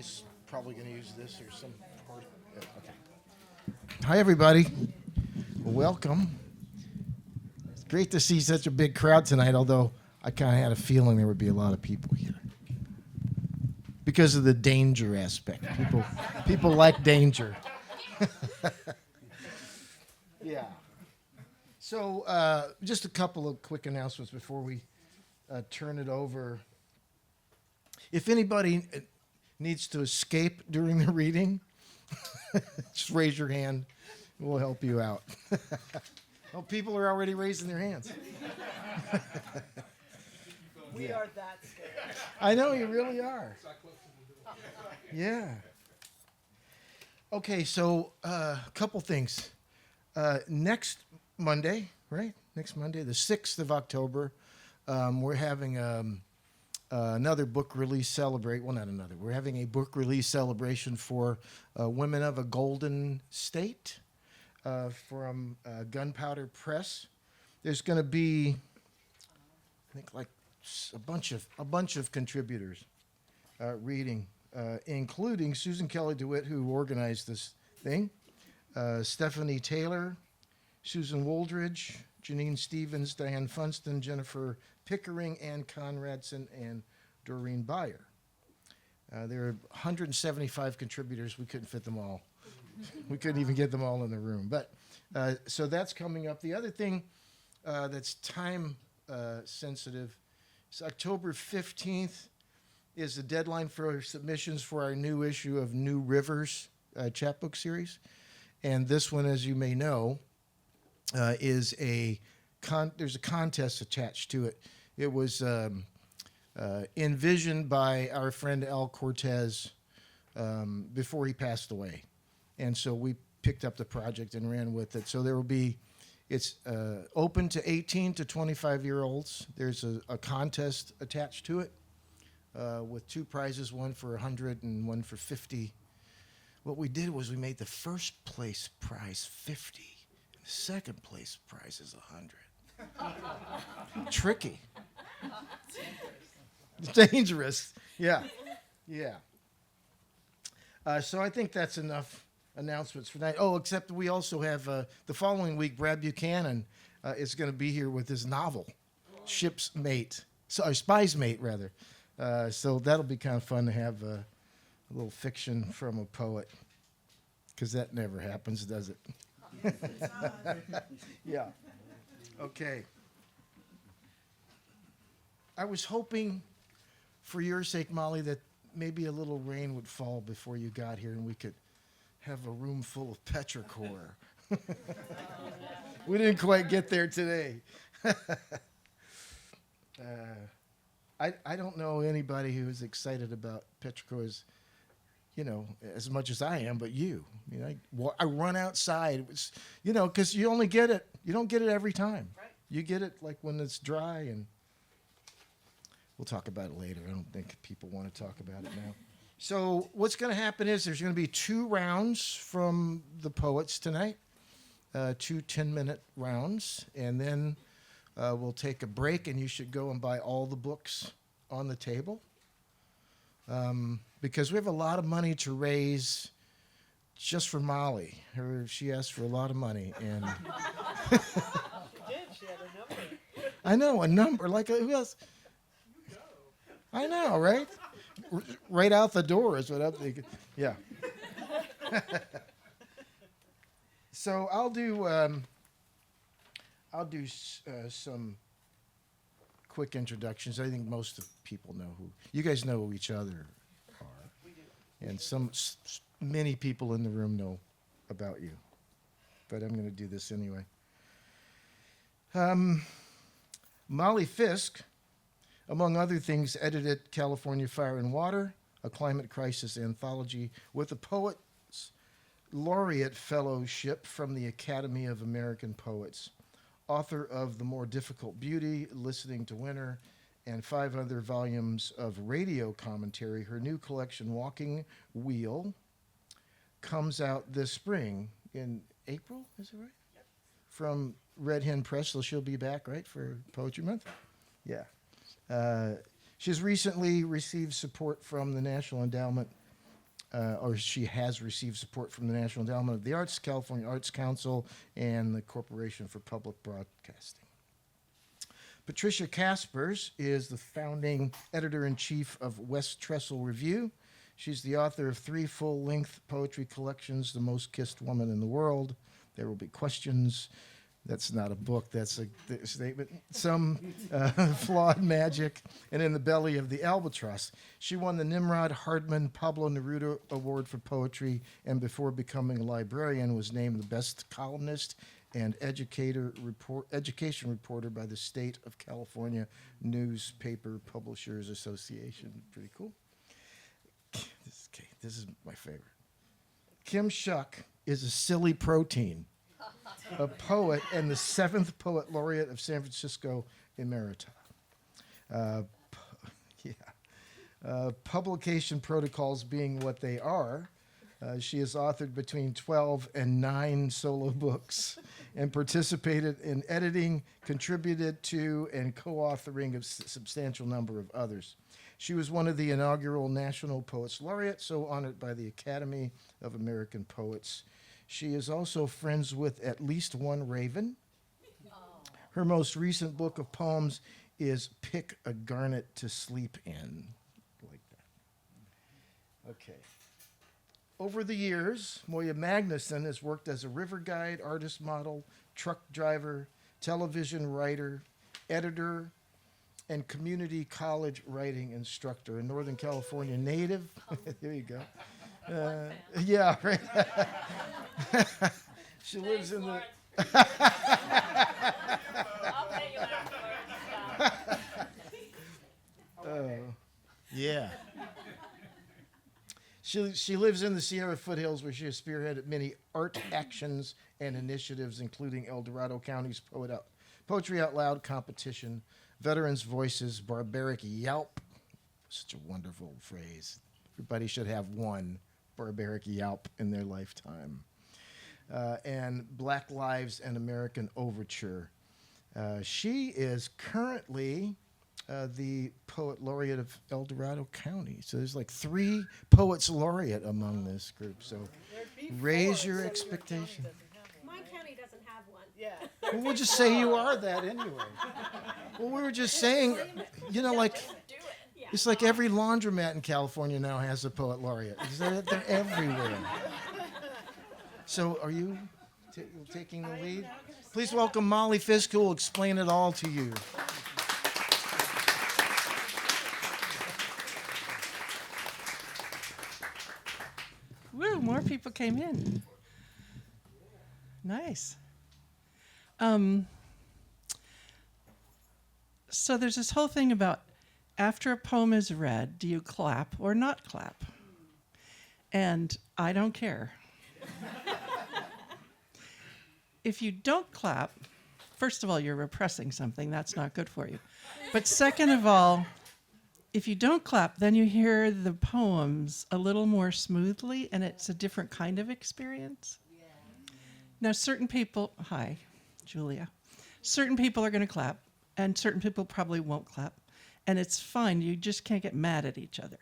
guys probably going to use this or some part? Yeah, okay. Hi, everybody. Welcome. It's great to see such a big crowd tonight, although I kind of had a feeling there would be a lot of people here because of the danger aspect. People like danger. Yeah. So just a couple of quick announcements before we turn it over. If anybody needs to escape during the reading, just raise your hand. We'll help you out. Oh, people are already raising their hands. We are that scared. I know, you really are. Yeah. Okay, so a couple things. Next Monday, right? Next Monday, the 6th of October, we're having another book release celebrate. Well, not another. We're having a book release celebration for Women of a Golden State from Gunpowder Press. There's going to be, I think, like a bunch of contributors reading, including Susan Kelly DeWitt, who organized this thing, Stephanie Taylor, Susan Wooldridge, Janine Stevens, Diane Funston, Jennifer Pickering, Ann Conradson, and Doreen Byer. There are 175 contributors. We couldn't fit them all. We couldn't even get them all in the room. But so that's coming up. The other thing that's time sensitive is October 15th is the deadline for submissions for our new issue of New Rivers chapbook series. And this one, as you may know, is there's a contest attached to it. It was envisioned by our friend Al Cortez before he passed away. And so we picked up the project and ran with it. So there will be, it's open to 18 to 25-year-olds. There's a contest attached to it with two prizes, one for 100 and one for 50. What we did was we made the first place prize 50. The second place prize is 100. Tricky. Dangerous. Yeah. Yeah. So I think that's enough announcements for tonight. Oh, except we also have the following week, Brad Buchanan is going to be here with his novel, Ship's Mate. Spy's Mate, rather. So that'll be kind of fun to have a little fiction from a poet, because that never happens, does it? Yeah. Okay. I was hoping, for your sake, Molly, that maybe a little rain would fall before you got here and we could have a room full of petrichor. We didn't quite get there today. I don't know anybody who is excited about petrichor as much as I am, but you. I run outside, because you only get it. You don't get it every time. Right. You get it like when it's dry, and we'll talk about it later. I don't think people want to talk about it now. So what's going to happen is there's going to be 2 rounds from the poets tonight, 2 10-minute rounds, and then we'll take a break, and you should go and buy all the books on the table. Because we have a lot of money to raise just for Molly. She asked for a lot of money, and She did. She had a number. I know a number. Like who else? I know, right? Right out the door is what I'm thinking. Yeah. So I'll do some quick introductions. I think most of people know who you guys know who each other are, We do. and many people in the room know about you. But I'm going to do this anyway. Molly Fisk, among other things, edited California Fire and Water, a climate crisis anthology with a Poets Laureate Fellowship from the Academy of American Poets, author of The More Difficult Beauty, Listening to Winter, and 5 other volumes of radio commentary. Her new collection, Walking Wheel, comes out this spring in April, is it right? Yep. From Red Hen Press, so she'll be back, right, for Poetry Month? Yeah. She's recently received support from the National Endowment or she has received support from the National Endowment of the Arts, California Arts Council, and the Corporation for Public Broadcasting. Patricia Caspers is the founding editor-in-chief of West Trestle Review. She's the author of 3 full-length poetry collections, The Most Kissed Woman in the World, There Will Be Questions. That's not a book, that's a statement. Some Flawed Magic, and In the Belly of the Albatross. She won the Nimrod Hardman Pablo Neruda Award for Poetry, and before becoming a librarian was named the best columnist and education reporter by the State of California Newspaper Publishers Association. Pretty cool. This is my favorite. Kim Shuck is a silly protein, a poet and the 7th Poet Laureate of San Francisco Emerita. Publication protocols being what they are, she has authored between 12 and 9 solo books and participated in editing, contributed to, and co-authoring a substantial number of others. She was one of the inaugural National Poets Laureate, so honored by the Academy of American Poets. She is also friends with at least one raven. Her most recent book of poems is Pick a Garnet to Sleep In. Like that. Okay. Over the years, Moira Magneson has worked as a river guide, artist model, truck driver, television writer, editor, and community college writing instructor. A Northern California native. There you go. Yeah, right. She lives in the... I'll pay you afterwards. Yeah. She lives in the Sierra foothills, where she has spearheaded many art actions and initiatives, including El Dorado County's Poetry Out Loud competition, Veterans Voices, Barbaric Yelp. Such a wonderful phrase. Everybody should have one barbaric yelp in their lifetime. And Black Lives and American Overture. She is currently the Poet Laureate of El Dorado County. So there's like 3 Poets Laureate among this group. So raise your expectation. My county doesn't have one. Yeah. Well, we'll just say you are that anyway. Well, we were just saying, you know, like, Do it. Yeah. it's like every laundromat in California now has a Poet Laureate. They're everywhere. So are you taking the lead? Please welcome Molly Fisk, who will explain it all to you. Woo, more people came in. Nice. So there's this whole thing about after a poem is read, do you clap or not clap? And I don't care. If you don't clap, first of all, you're repressing something. That's not good for you. But second of all, if you don't clap, then you hear the poems a little more smoothly, and it's a different kind of experience. Yeah. Now, certain people, hi, Julia. Certain people are going to clap, and certain people probably won't clap, and it's fine. You just can't get mad at each other.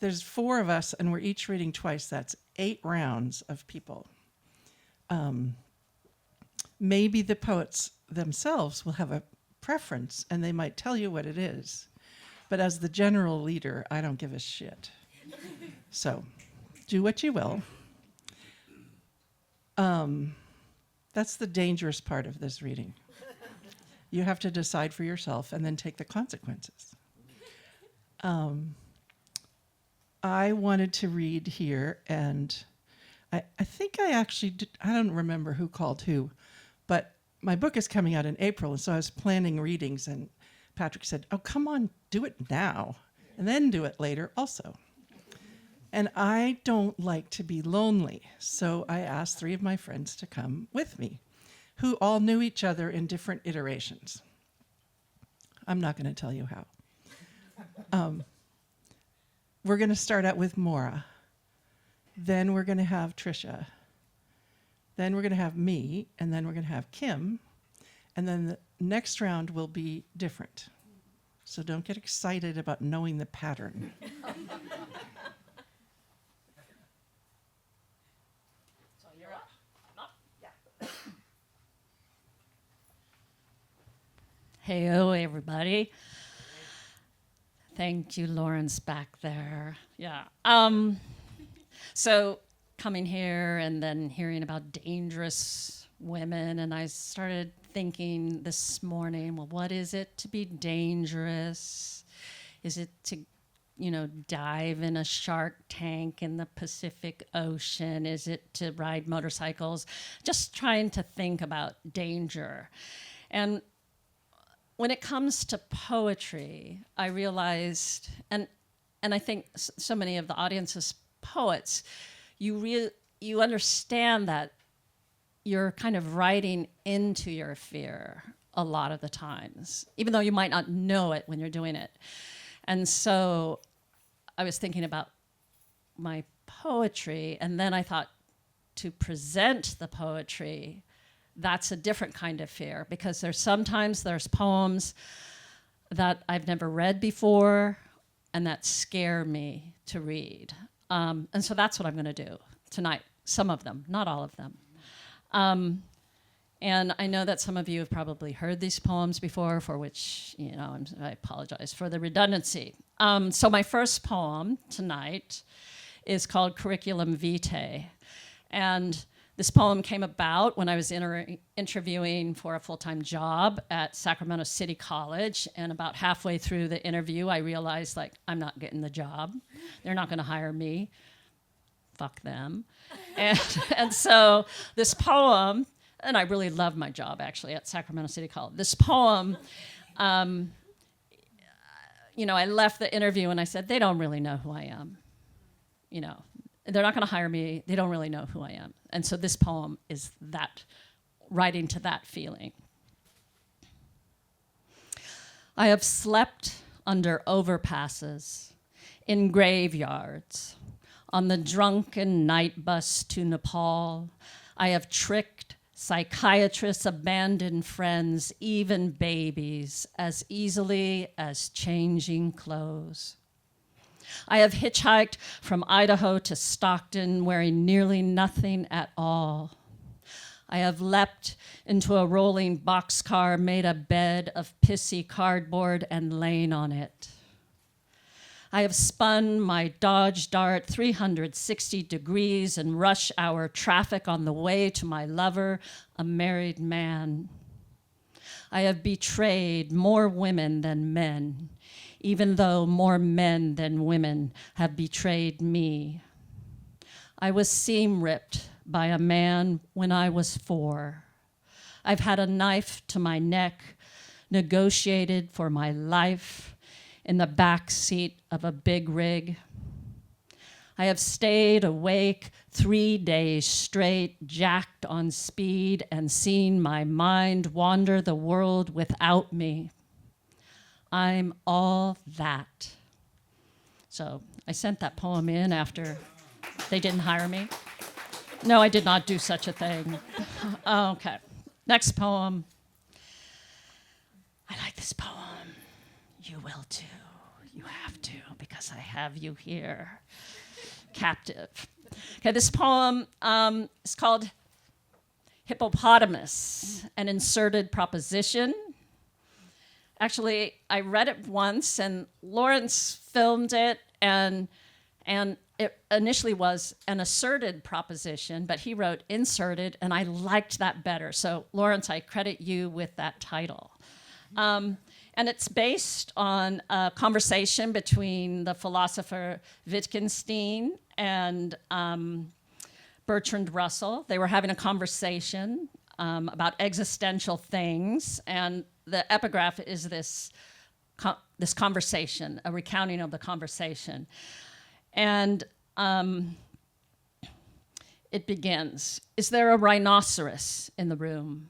There's 4 of us, and we're each reading twice. That's 8 rounds of people. Maybe the poets themselves will have a preference, and they might tell you what it is. But as the general leader, I don't give a shit. So, do what you will. That's the dangerous part of this reading. You have to decide for yourself and then take the consequences. I wanted to read here, and I think I actually did, I don't remember who called who, but my book is coming out in April, and so I was planning readings, and Patrick said, oh, come on, do it now, and then do it later also. And I don't like to be lonely, so I asked 3 of my friends to come with me, who all knew each other in different iterations. I'm not going to tell you how. We're going to start out with Moira. Then we're going to have Tricia. Then we're going to have me, and then we're going to have Kim. And then the next round will be different. So don't get excited about knowing the pattern. So you're up. Yeah. Hey-o, everybody. Thank you, Lawrence, back there. Yeah. So coming here and then hearing about dangerous women, and I started thinking this morning, well, what is it to be dangerous? Is it to, dive in a shark tank in the Pacific Ocean? Is it to ride motorcycles? Just trying to think about danger. And when it comes to poetry, I realized, and I think so many of the audience's poets, you understand that you're kind of writing into your fear a lot of the times, even though you might not know it when you're doing it. And so I was thinking about my poetry, and then I thought to present the poetry, that's a different kind of fear, because sometimes there's poems that I've never read before and that scare me to read. And so that's what I'm going to do tonight. Some of them, not all of them. And I know that some of you have probably heard these poems before, for which, I apologize for the redundancy. So my first poem tonight is called Curriculum Vitae. And this poem came about when I was interviewing for a full-time job at Sacramento City College, and about halfway through the interview, I realized, I'm not getting the job. They're not going to hire me. Fuck them. And so this poem, and I really loved my job, actually, at Sacramento City College. This poem, I left the interview and I said, they don't really know who I am. They're not going to hire me. They don't really know who I am. And so this poem is that, writing to that feeling. I have slept under overpasses, in graveyards, on the drunken night bus to Nepal. I have tricked psychiatrists, abandoned friends, even babies, as easily as changing clothes. I have hitchhiked from Idaho to Stockton wearing nearly nothing at all. I have leapt into a rolling boxcar, made a bed of pissy cardboard and lain on it. I have spun my Dodge Dart 360 degrees in rush hour traffic on the way to my lover, a married man. I have betrayed more women than men, even though more men than women have betrayed me. I was seam ripped by a man when I was 4. I've had a knife to my neck, negotiated for my life in the back seat of a big rig. I have stayed awake 3 days straight, jacked on speed, and seen my mind wander the world without me. I'm all that. So I sent that poem in after they didn't hire me. No, I did not do such a thing. Okay, next poem. I like this poem. You will too. You have to, because I have you here. Captive. Okay, this poem is called Hippopotamus, an inserted proposition. Actually, I read it once, and Lawrence filmed it, and it initially was an asserted proposition, but he wrote inserted, and I liked that better. So, Lawrence, I credit you with that title. And it's based on a conversation between the philosopher Wittgenstein and Bertrand Russell. They were having a conversation about existential things, and the epigraph is this conversation, a recounting of the conversation. And it begins, is there a rhinoceros in the room?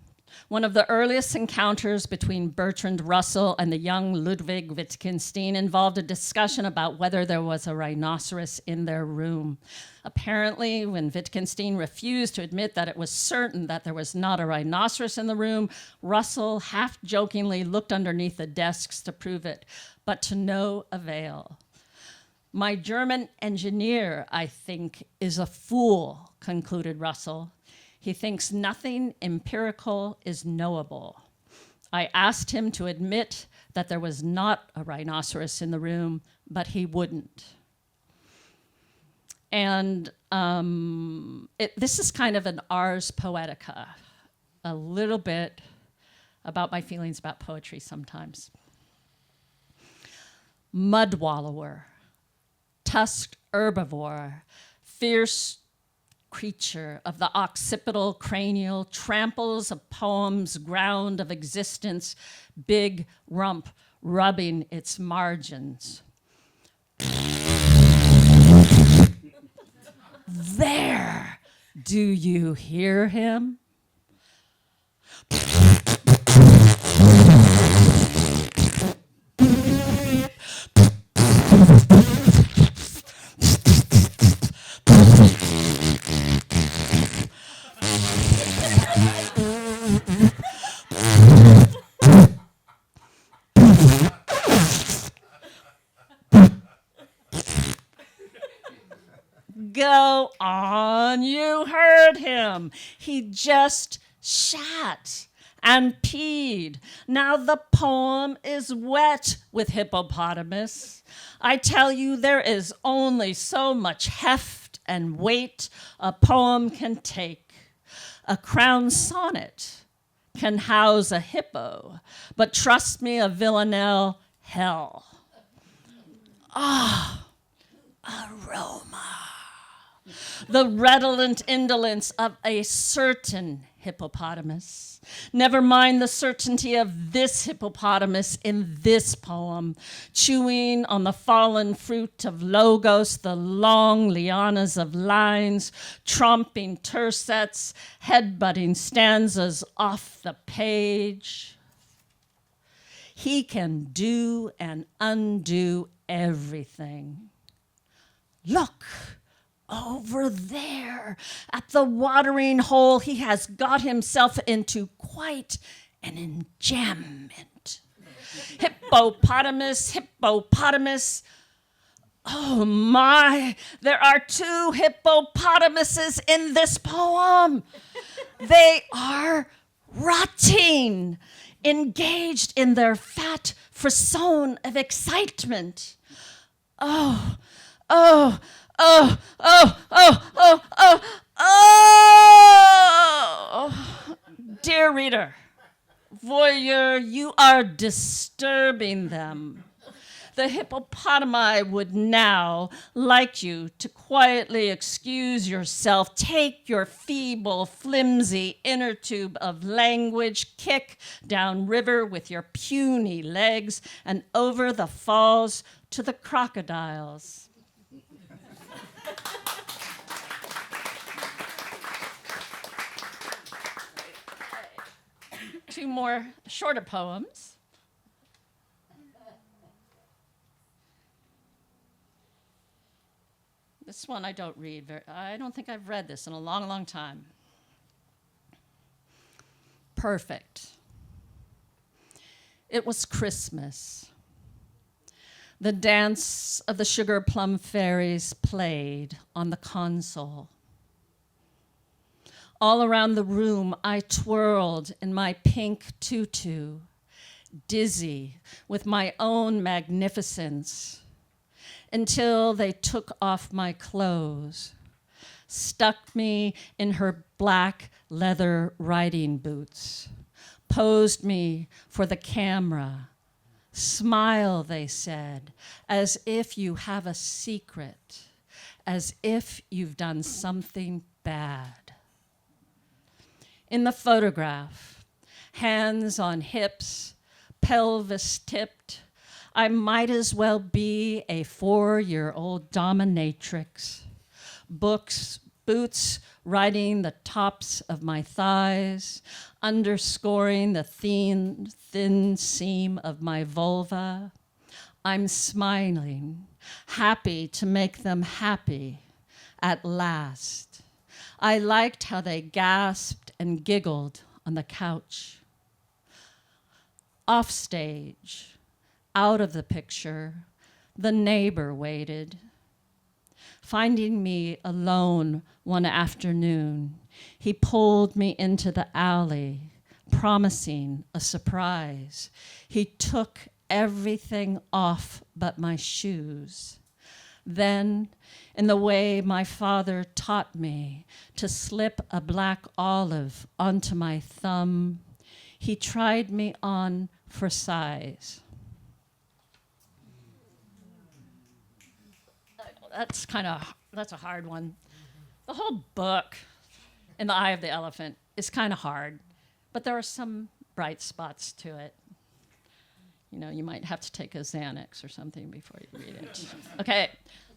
One of the earliest encounters between Bertrand Russell and the young Ludwig Wittgenstein involved a discussion about whether there was a rhinoceros in their room. Apparently, when Wittgenstein refused to admit that it was certain that there was not a rhinoceros in the room, Russell half-jokingly looked underneath the desks to prove it, but to no avail. My German engineer, I think, is a fool, concluded Russell. He thinks nothing empirical is knowable. I asked him to admit that there was not a rhinoceros in the room, but he wouldn't. And this is kind of an Ars Poetica, a little bit about my feelings about poetry sometimes. Mud wallower, tusked herbivore, fierce creature of the occipital cranial, tramples of poem's ground of existence, big rump rubbing its margins. There, do you hear him? Go on, you heard him. He just shat and peed. Now the poem is wet with hippopotamus. I tell you, there is only so much heft and weight a poem can take. A crown sonnet can house a hippo, but trust me, a villanelle, hell. Ah, aroma. The redolent indolence of a certain hippopotamus. Never mind the certainty of this hippopotamus in this poem, chewing on the fallen fruit of logos, the long lianas of lines, tromping tercets, headbutting stanzas off the page. He can do and undo everything. Look! Over there, at the watering hole, he has got himself into quite an enjambment. Hippopotamus, hippopotamus. Oh my, there are 2 hippopotamuses in this poem. They are rotting, engaged in their fat frisson of excitement. Oh, oh, oh, oh, oh, oh, oh, oh! Dear reader, voyeur, you are disturbing them. The hippopotami would now like you to quietly excuse yourself, take your feeble, flimsy inner tube of language, kick down river with your puny legs, and over the falls to the crocodiles. 2 more shorter poems. This one I don't read. I don't think I've read this in a long, long time. Perfect. It was Christmas. The dance of the sugar plum fairies played on the console. All around the room, I twirled in my pink tutu, dizzy with my own magnificence, until they took off my clothes, stuck me in her black leather riding boots, posed me for the camera. Smile, they said, as if you have a secret, as if you've done something bad. In the photograph, hands on hips, pelvis tipped, I might as well be a 4-year-old dominatrix. Boots riding the tops of my thighs, underscoring the thin seam of my vulva. I'm smiling, happy to make them happy at last. I liked how they gasped and giggled on the couch. Off stage, out of the picture, the neighbor waited. Finding me alone one afternoon, he pulled me into the alley, promising a surprise. He took everything off but my shoes. Then, in the way my father taught me to slip a black olive onto my thumb, he tried me on for size. That's a hard one. The whole book, In the Eye of the Elephant, is kind of hard, but there are some bright spots to it. You know, you might have to take a Xanax or something before you read it. Okay,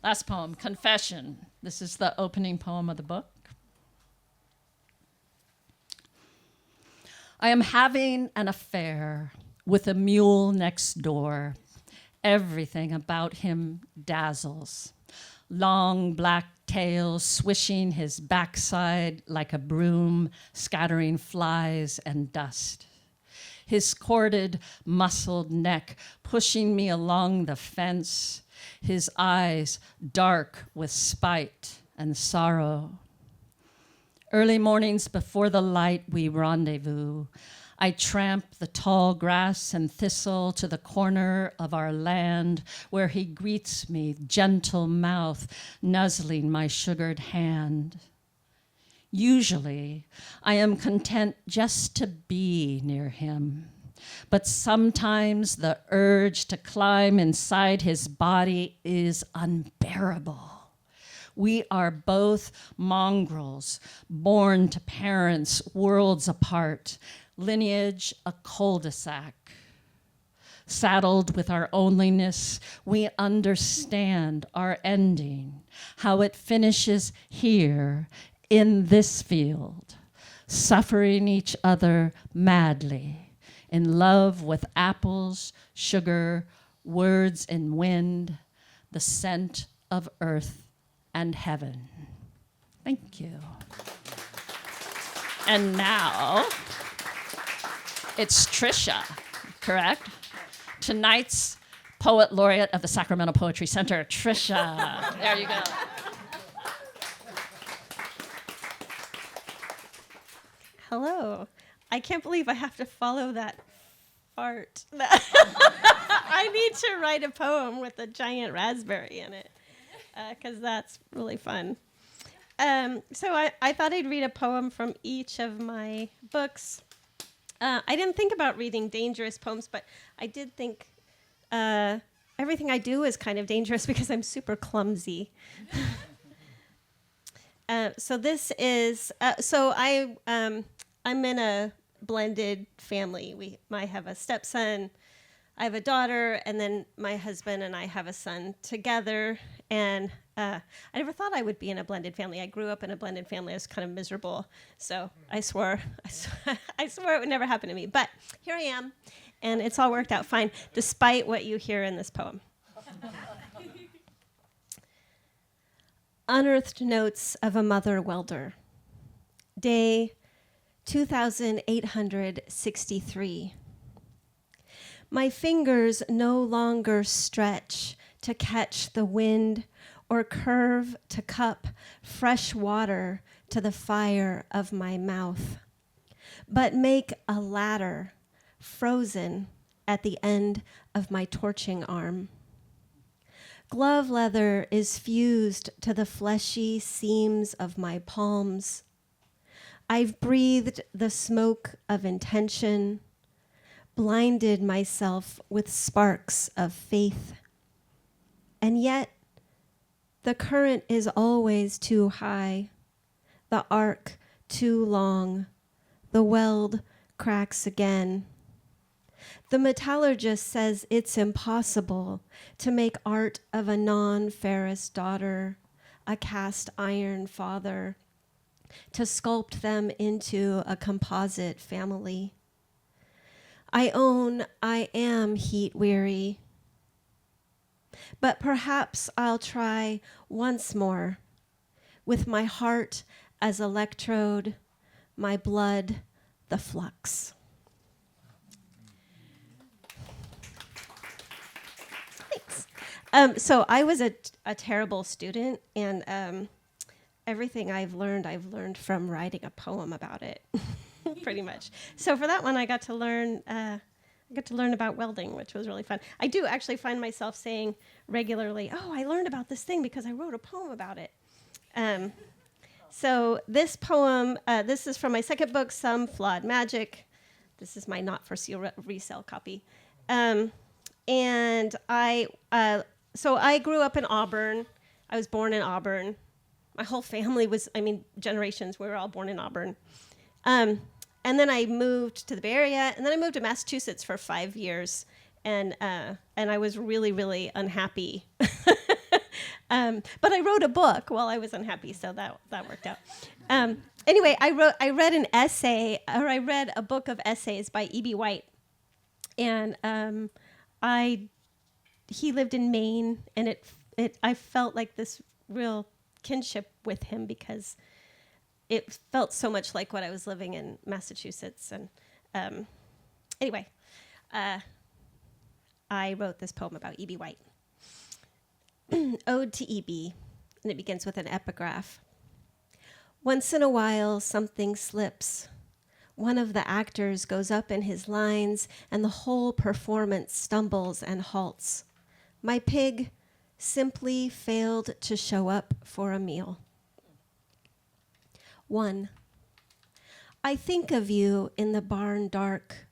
last poem, Confession. This is the opening poem of the book. I am having an affair with a mule next door. Everything about him dazzles. Long black tail swishing his backside like a broom, scattering flies and dust. His corded, muscled neck pushing me along the fence, his eyes dark with spite and sorrow. Early mornings before the light we rendezvous. I tramp the tall grass and thistle to the corner of our land where he greets me, gentle mouth nuzzling my sugared hand. Usually, I am content just to be near him, but sometimes the urge to climb inside his body is unbearable. We are both mongrels, born to parents worlds apart, lineage a cul-de-sac. Saddled with our onlyness, we understand our ending, how it finishes here in this field, suffering each other madly, in love with apples, sugar, words and wind, the scent of earth and heaven. Thank you. And now, it's Tricia, correct? Tonight's Poet Laureate of the Sacramento Poetry Center, Tricia. There you go. Hello. I can't believe I have to follow that fart. I need to write a poem with a giant raspberry in it, because that's really fun. So I thought I'd read a poem from each of my books. I didn't think about reading dangerous poems, but I did think everything I do is kind of dangerous because I'm super clumsy. So this is, I'm in a blended family. I have a stepson, I have a daughter, and then my husband and I have a son together. And I never thought I would be in a blended family. I grew up in a blended family. I was kind of miserable. So I swore it would never happen to me. But here I am, and it's all worked out fine, despite what you hear in this poem. Unearthed Notes of a Mother Welder. Day 2863. My fingers no longer stretch to catch the wind or curve to cup fresh water to the fire of my mouth, but make a ladder frozen at the end of my torching arm. Glove leather is fused to the fleshy seams of my palms. I've breathed the smoke of intention, blinded myself with sparks of faith. And yet, the current is always too high, the arc too long, the weld cracks again. The metallurgist says it's impossible to make art of a non-ferrous daughter, a cast iron father, to sculpt them into a composite family. I own I am heat weary, but perhaps I'll try once more with my heart as electrode, my blood the flux. Thanks. So I was a terrible student, and everything I've learned from writing a poem about it, pretty much. So for that one, I got to learn about welding, which was really fun. I do actually find myself saying regularly, "Oh, I learned about this thing because I wrote a poem about it." So this poem, this is from my second book, Some Flawed Magic. This is my not for sale resale copy. And so I grew up in Auburn. I was born in Auburn. My whole family generations, we were all born in Auburn. And then I moved to the Bay Area, and then I moved to Massachusetts for 5 years. And I was really, really unhappy. But I wrote a book while I was unhappy, so that worked out. Anyway, I read a book of essays by E.B. White, and he lived in Maine, and I felt like this real kinship with him because it felt so much like what I was living in Massachusetts. And anyway, I wrote this poem about E.B. White. Ode to E.B., and it begins with an epigraph. Once in a while, something slips. One of the actors goes up in his lines, and the whole performance stumbles and halts. My pig simply failed to show up for a meal. 1. I think of you in the barn dark.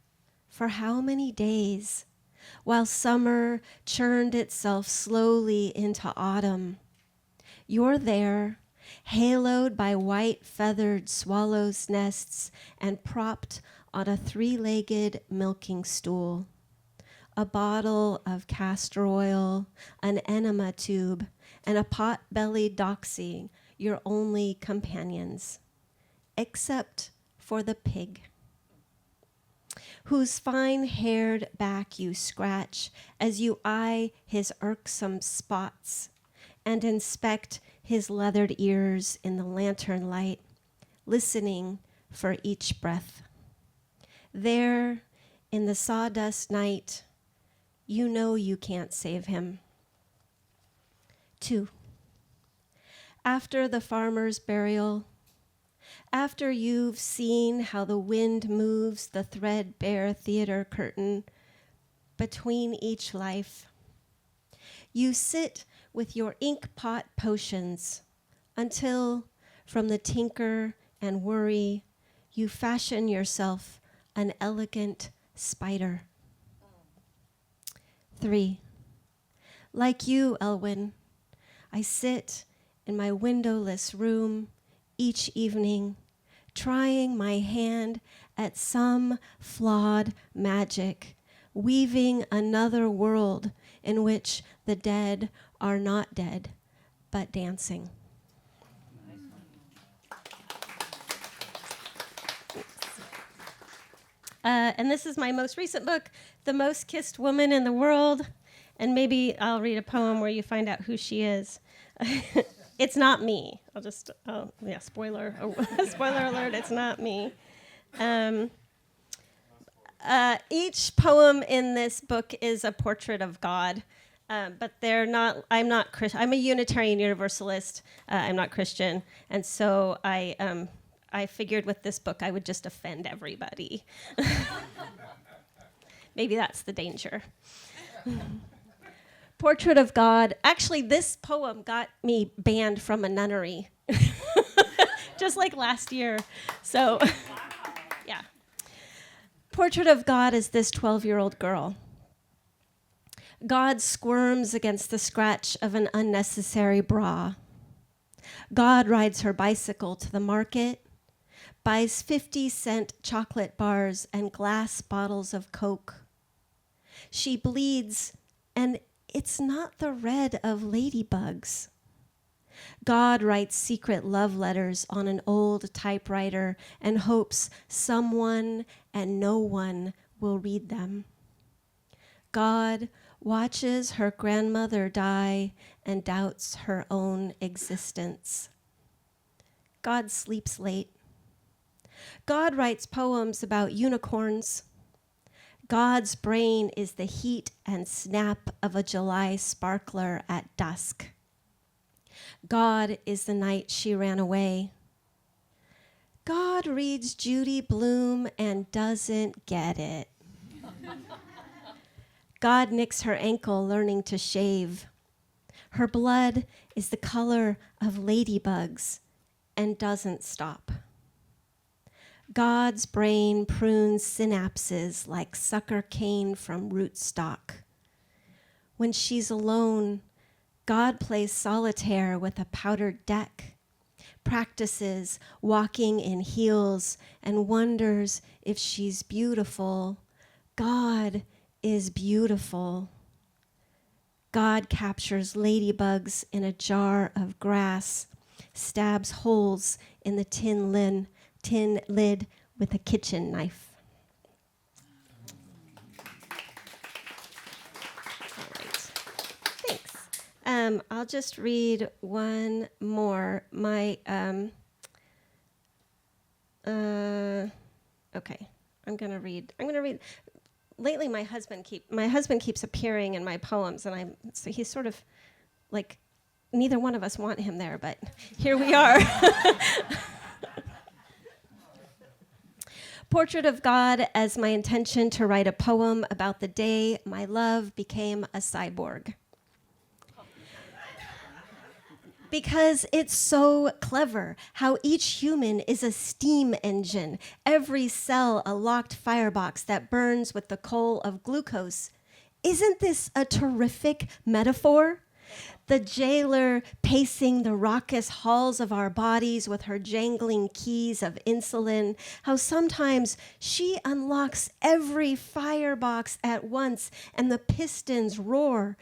For how many days? While summer churned itself slowly into autumn. You're there, haloed by white feathered swallows' nests and propped on a 3-legged milking stool. A bottle of castor oil, an enema tube, and a pot-bellied doxy, your only companions, except for the pig, whose fine-haired back you scratch as you eye his irksome spots and inspect his leathered ears in the lantern light, listening for each breath. There, in the sawdust night, you know you can't save him. 2. After the farmer's burial, after you've seen how the wind moves the threadbare theater curtain between each life, you sit with your ink pot potions until, from the tinker and worry, you fashion yourself an elegant spider. 3. Like you, Elwyn, I sit in my windowless room each evening, trying my hand at some flawed magic, weaving another world in which the dead are not dead, but dancing. And this is my most recent book, The Most Kissed Woman in the World. And maybe I'll read a poem where you find out who she is. It's not me. Spoiler alert, it's not me. Each poem in this book is a portrait of God, but I'm not Christian. I'm a Unitarian Universalist. I'm not Christian. And so I figured with this book I would just offend everybody. Maybe that's the danger. Portrait of God. Actually, this poem got me banned from a nunnery, just like last year. So, yeah. Portrait of God is this 12-year-old girl. God squirms against the scratch of an unnecessary bra. God rides her bicycle to the market, buys 50-cent chocolate bars and glass bottles of Coke. She bleeds, and it's not the red of ladybugs. God writes secret love letters on an old typewriter and hopes someone and no one will read them. God watches her grandmother die and doubts her own existence. God sleeps late. God writes poems about unicorns. God's brain is the heat and snap of a July sparkler at dusk. God is the night she ran away. God reads Judy Blume and doesn't get it. God nicks her ankle learning to shave. Her blood is the color of ladybugs and doesn't stop. God's brain prunes synapses like sucker cane from rootstock. When she's alone, God plays solitaire with a powdered deck, practices walking in heels, and wonders if she's beautiful. God is beautiful. God captures ladybugs in a jar of grass, stabs holes in the tin lid with a kitchen knife. All right. Thanks. I'll just read one more. Okay. I'm gonna read. Lately, my husband keeps appearing in my poems, and so he's sort of like, neither one of us want him there, but here we are. Portrait of God as my intention to write a poem about the day my love became a cyborg. Because it's so clever how each human is a steam engine, every cell a locked firebox that burns with the coal of glucose. Isn't this a terrific metaphor? The jailer pacing the raucous halls of our bodies with her jangling keys of insulin, how sometimes she unlocks every firebox at once and the pistons roar.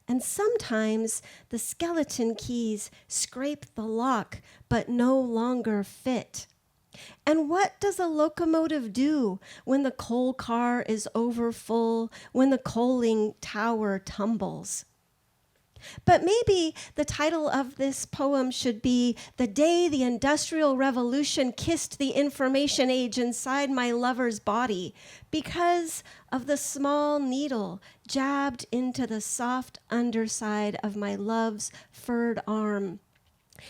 And sometimes the skeleton keys scrape the lock but no longer fit. And what does a locomotive do when the coal car is overfull, when the coaling tower tumbles? But maybe the title of this poem should be "The Day the Industrial Revolution Kissed the Information Age Inside My Lover's Body," because of the small needle jabbed into the soft underside of my love's furred arm,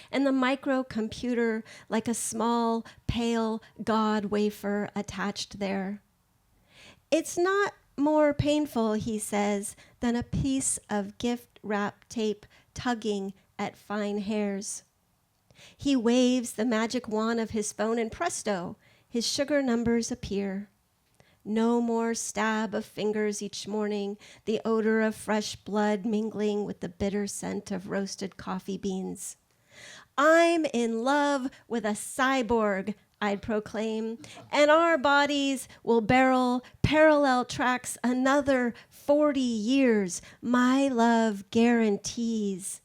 and the microcomputer like a small, pale God wafer attached there. It's not more painful, he says, than a piece of gift wrap tape tugging at fine hairs. He waves the magic wand of his phone and presto, his sugar numbers appear. No more stab of fingers each morning, the odor of fresh blood mingling with the bitter scent of roasted coffee beans. I'm in love with a cyborg, I'd proclaim, and our bodies will barrel parallel tracks another 40 years, my love guarantees.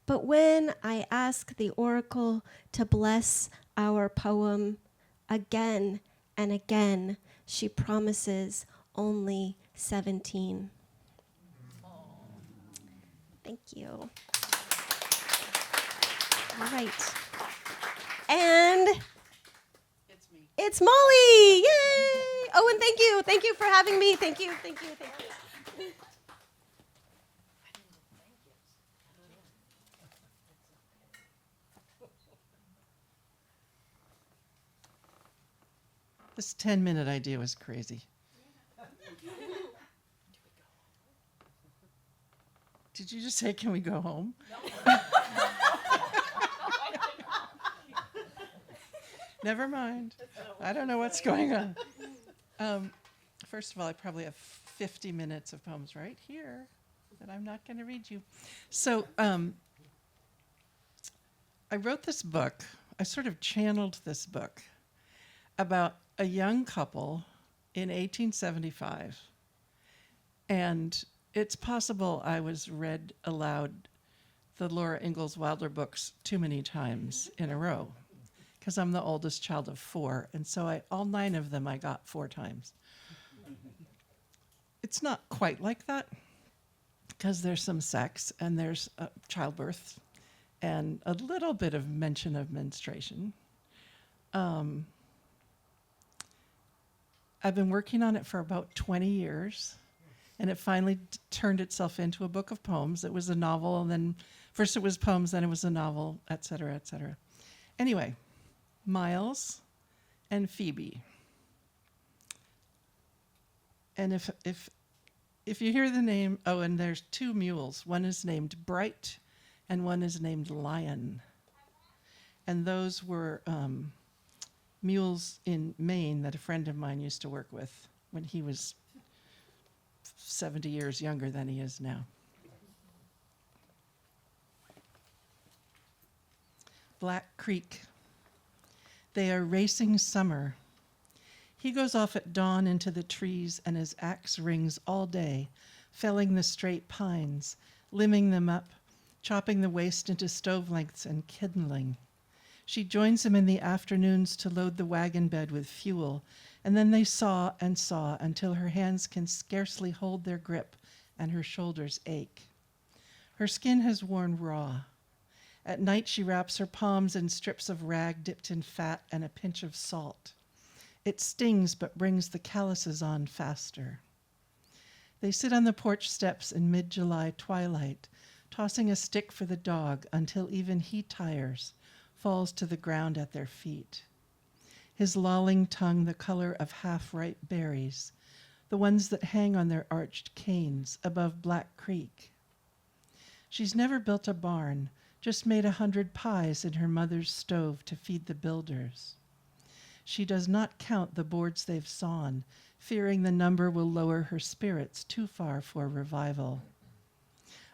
But when I ask the oracle to bless our poem, again and again, she promises only 17. Thank you. All right. And it's Molly! Yay! Oh, and thank you. Thank you for having me. Thank you. This 10-minute idea was crazy. Did you just say, can we go home? No. Never mind. I don't know what's going on. First of all, I probably have 50 minutes of poems right here that I'm not going to read you. So I wrote this book. I sort of channeled this book about a young couple in 1875. And it's possible I was read aloud the Laura Ingalls Wilder books too many times in a row because I'm the oldest child of 4. And so all 9 of them I got 4 times. It's not quite like that because there's some sex and there's childbirth and a little bit of mention of menstruation. I've been working on it for about 20 years, and it finally turned itself into a book of poems. It was a novel, and then first it was poems, then it was a novel, et cetera, et cetera. Anyway, Miles and Phoebe. And if you hear the name, oh, and there's 2 mules. One is named Bright, and one is named Lion. And those were mules in Maine that a friend of mine used to work with when he was 70 years younger than he is now. Black Creek. They are racing summer. He goes off at dawn into the trees, and his axe rings all day, felling the straight pines, limbing them up, chopping the waste into stove lengths and kindling. She joins him in the afternoons to load the wagon bed with fuel, and then they saw and saw until her hands can scarcely hold their grip and her shoulders ache. Her skin has worn raw. At night she wraps her palms in strips of rag dipped in fat and a pinch of salt. It stings but brings the calluses on faster. They sit on the porch steps in mid-July twilight, tossing a stick for the dog until even he tires, falls to the ground at their feet. His lolling tongue the color of half-ripe berries, the ones that hang on their arched canes above Black Creek. She's never built a barn, just made 100 pies in her mother's stove to feed the builders. She does not count the boards they've sawn, fearing the number will lower her spirits too far for revival.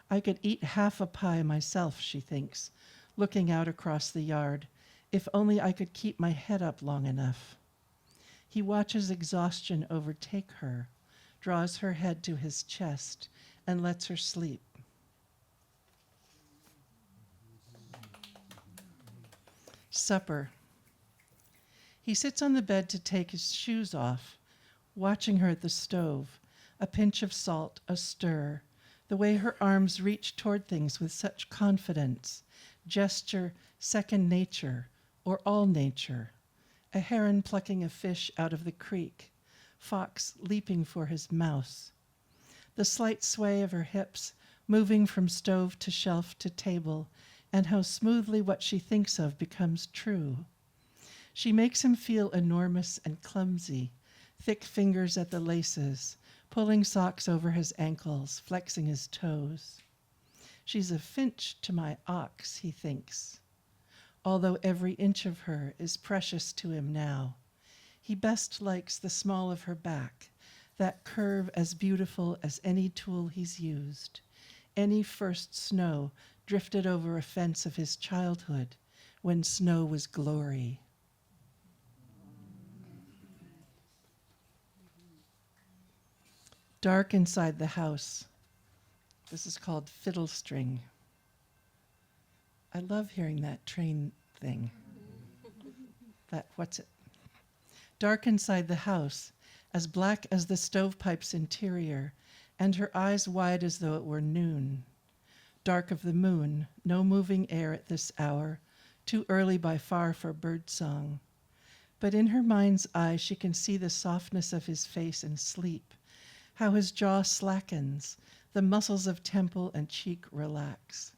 I could eat half a pie myself, she thinks, looking out across the yard, if only I could keep my head up long enough. He watches exhaustion overtake her, draws her head to his chest, and lets her sleep. Supper. He sits on the bed to take his shoes off, watching her at the stove, a pinch of salt, a stir, the way her arms reach toward things with such confidence, gesture, second nature, or all nature, a heron plucking a fish out of the creek, fox leaping for his mouse. The slight sway of her hips, moving from stove to shelf to table, and how smoothly what she thinks of becomes true. She makes him feel enormous and clumsy, thick fingers at the laces, pulling socks over his ankles, flexing his toes. She's a finch to my ox, he thinks, although every inch of her is precious to him now. He best likes the small of her back, that curve as beautiful as any tool he's used, any first snow drifted over a fence of his childhood when snow was glory. Dark inside the house. This is called Fiddle String. I love hearing that train thing. What's it? Dark inside the house, as black as the stovepipe's interior, and her eyes wide as though it were noon. Dark of the moon, no moving air at this hour, too early by far for birdsong. But in her mind's eye she can see the softness of his face in sleep, how his jaw slackens, the muscles of temple and cheek relax.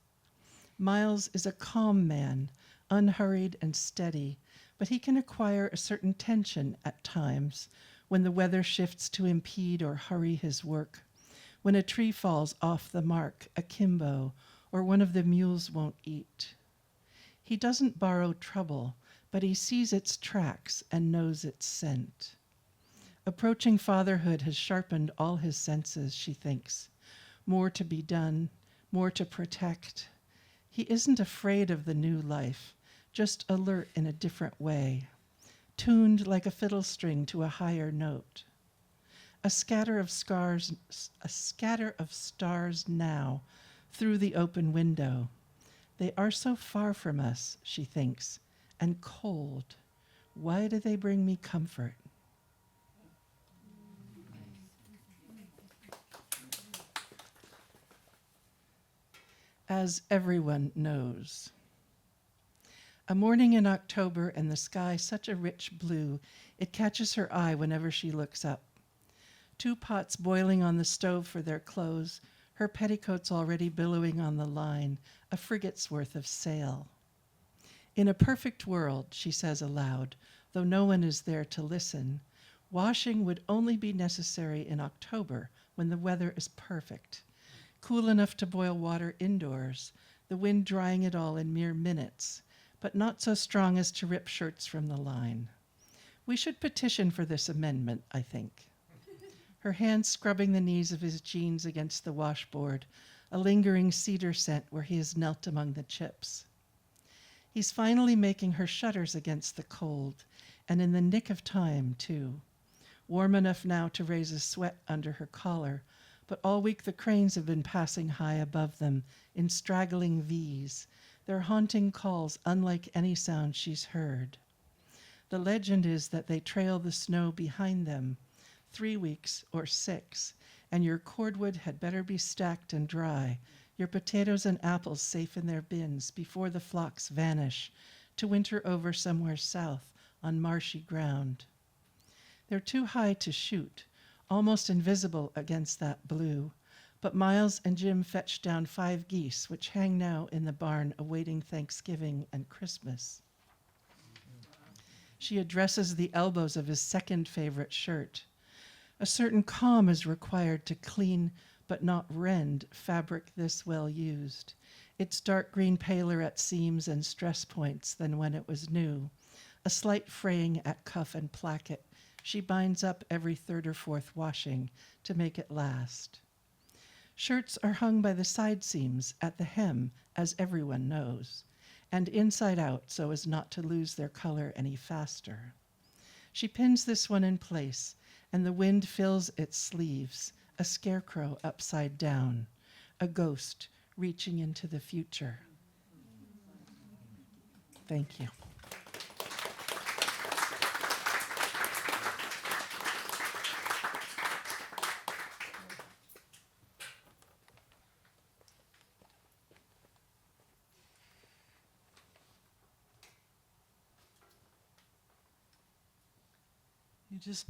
Miles is a calm man, unhurried and steady, but he can acquire a certain tension at times when the weather shifts to impede or hurry his work, when a tree falls off the mark, akimbo, or one of the mules won't eat. He doesn't borrow trouble, but he sees its tracks and knows its scent. Approaching fatherhood has sharpened all his senses, she thinks. More to be done, more to protect. He isn't afraid of the new life, just alert in a different way, tuned like a fiddle string to a higher note. A scatter of stars now through the open window. They are so far from us, she thinks, and cold. Why do they bring me comfort? As everyone knows. A morning in October and the sky such a rich blue, it catches her eye whenever she looks up. 2 pots boiling on the stove for their clothes, her petticoats already billowing on the line, a frigate's worth of sail. In a perfect world, she says aloud, though no one is there to listen, washing would only be necessary in October when the weather is perfect, cool enough to boil water indoors, the wind drying it all in mere minutes, but not so strong as to rip shirts from the line. We should petition for this amendment, I think. Her hand scrubbing the knees of his jeans against the washboard, a lingering cedar scent where he has knelt among the chips. He's finally making her shudders against the cold, and in the nick of time, too. Warm enough now to raise a sweat under her collar, but all week the cranes have been passing high above them in straggling V's, their haunting calls unlike any sound she's heard. The legend is that they trail the snow behind them, 3 weeks or 6, and your cordwood had better be stacked and dry, your potatoes and apples safe in their bins before the flocks vanish to winter over somewhere south on marshy ground. They're too high to shoot, almost invisible against that blue, but Miles and Jim fetched down 5 geese, which hang now in the barn awaiting Thanksgiving and Christmas. She addresses the elbows of his second favorite shirt. A certain calm is required to clean but not rend fabric this well used. Its dark green paler at seams and stress points than when it was new. A slight fraying at cuff and placket she binds up every 3rd or 4th washing to make it last. Shirts are hung by the side seams at the hem, as everyone knows, and inside out so as not to lose their color any faster. She pins this one in place, and the wind fills its sleeves, a scarecrow upside down, a ghost reaching into the future. Thank you. You just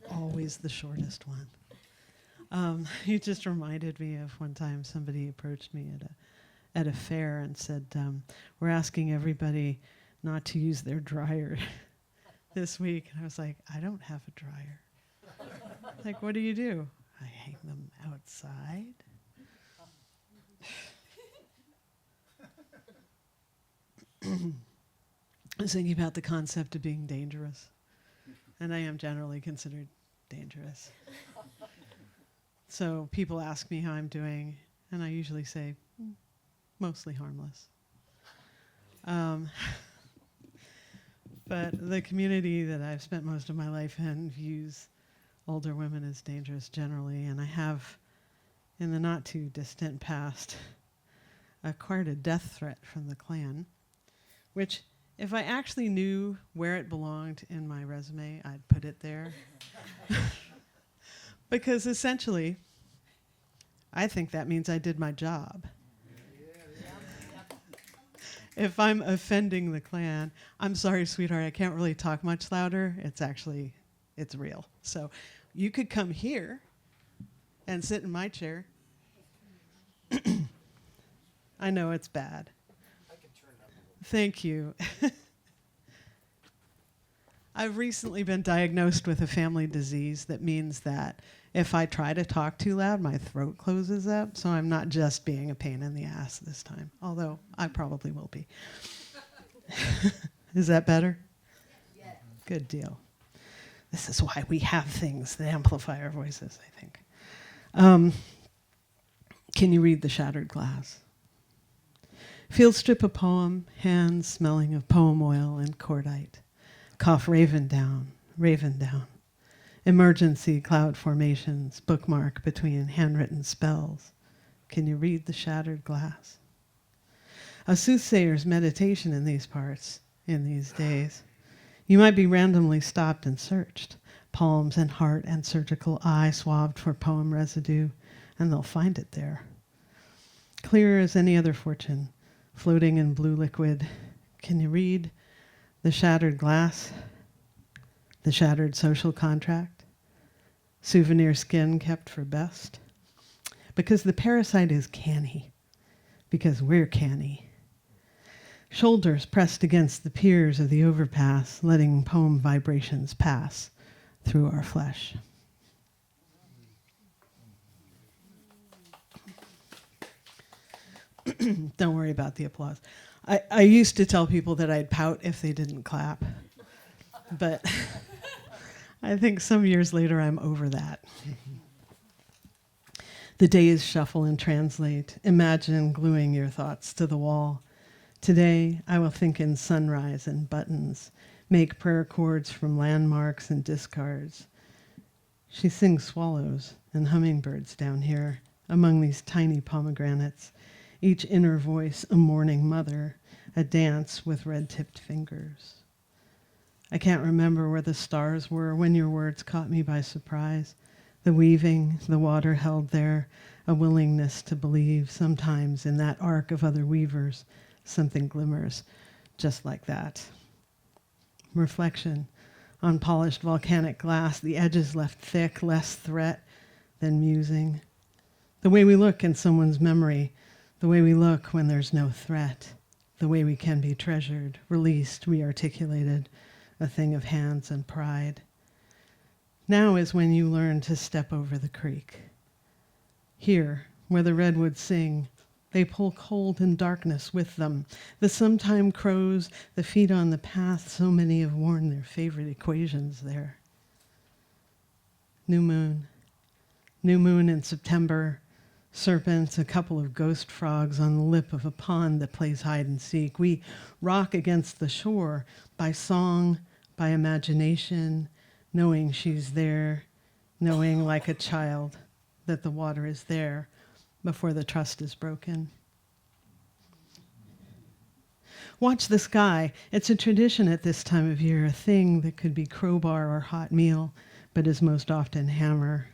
always the shortest one. You just reminded me of one time somebody approached me at a fair and said, we're asking everybody not to use their dryer this week. And I was like, I don't have a dryer. Like, what do? I hang them outside. I was thinking about the concept of being dangerous. And I am generally considered dangerous. So people ask me how I'm doing, and I usually say, mostly harmless. But the community that I've spent most of my life in views older women as dangerous generally, and I have, in the not too distant past, acquired a death threat from the Klan, which, if I actually knew where it belonged in my resume, I'd put it there. Because essentially, I think that means I did my job. If I'm offending the Klan, I'm sorry, sweetheart, I can't really talk much louder. It's real. So you could come here and sit in my chair. I know it's bad. Thank you. I've recently been diagnosed with a family disease that means that if I try to talk too loud, my throat closes up, so I'm not just being a pain in the ass this time, although I probably will be. Is that better? Yeah. Good deal. This is why we have things that amplify our voices, I think. Can you read The Shattered Glass? Field strip a poem, hands smelling of poem oil and cordite. Cough raven down. Emergency cloud formations, bookmark between handwritten spells. Can you read The Shattered Glass? a soothsayer's meditation in these parts, in these days. You might be randomly stopped and searched, palms and heart and surgical eye swabbed for poem residue, and they'll find it there. Clear as any other fortune, floating in blue liquid. Can you read the shattered glass, the shattered social contract, souvenir skin kept for best? Because the parasite is canny, because we're canny. Shoulders pressed against the piers of the overpass, letting poem vibrations pass through our flesh. Don't worry about the applause. I used to tell people that I'd pout if they didn't clap, but I think some years later I'm over that. The days shuffle and translate. Imagine gluing your thoughts to the wall. Today, I will think in sunrise and buttons, make prayer chords from landmarks and discards. She sings swallows and hummingbirds down here among these tiny pomegranates, each inner voice a mourning mother, a dance with red-tipped fingers. I can't remember where the stars were when your words caught me by surprise. The weaving, the water held there, a willingness to believe sometimes in that arc of other weavers, something glimmers just like that. Reflection on polished volcanic glass, the edges left thick, less threat than musing. The way we look in someone's memory, the way we look when there's no threat, the way we can be treasured, released, re-articulated, a thing of hands and pride. Now is when you learn to step over the creek. Here, where the redwoods sing, they pull cold and darkness with them. The sometime crows, the feet on the path, so many have worn their favorite equations there. New moon in September, serpents, a couple of ghost frogs on the lip of a pond that plays hide and seek. We rock against the shore by song, by imagination, knowing she's there, knowing like a child that the water is there before the trust is broken. Watch the sky. It's a tradition at this time of year, a thing that could be crowbar or hot meal, but is most often hammer.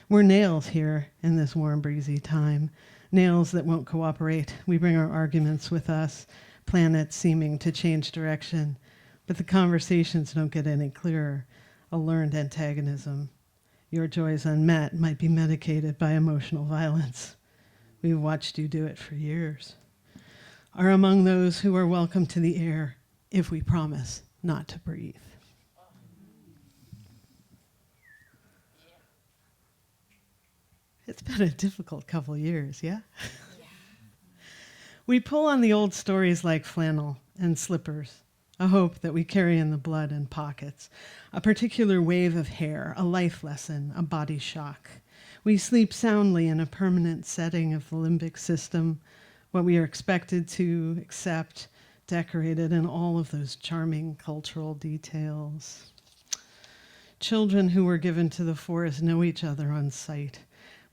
We're nails here in this warm, breezy time, nails that won't cooperate. We bring our arguments with us, planets seeming to change direction, but the conversations don't get any clearer, a learned antagonism. Your joys unmet might be medicated by emotional violence. We've watched you do it for years. Are among those who are welcome to the air if we promise not to breathe. It's been a difficult couple years, yeah? We pull on the old stories like flannel and slippers, a hope that we carry in the blood and pockets, a particular wave of hair, a life lesson, a body shock. We sleep soundly in a permanent setting of the limbic system, what we are expected to accept, decorated in all of those charming cultural details. Children who were given to the forest know each other on sight.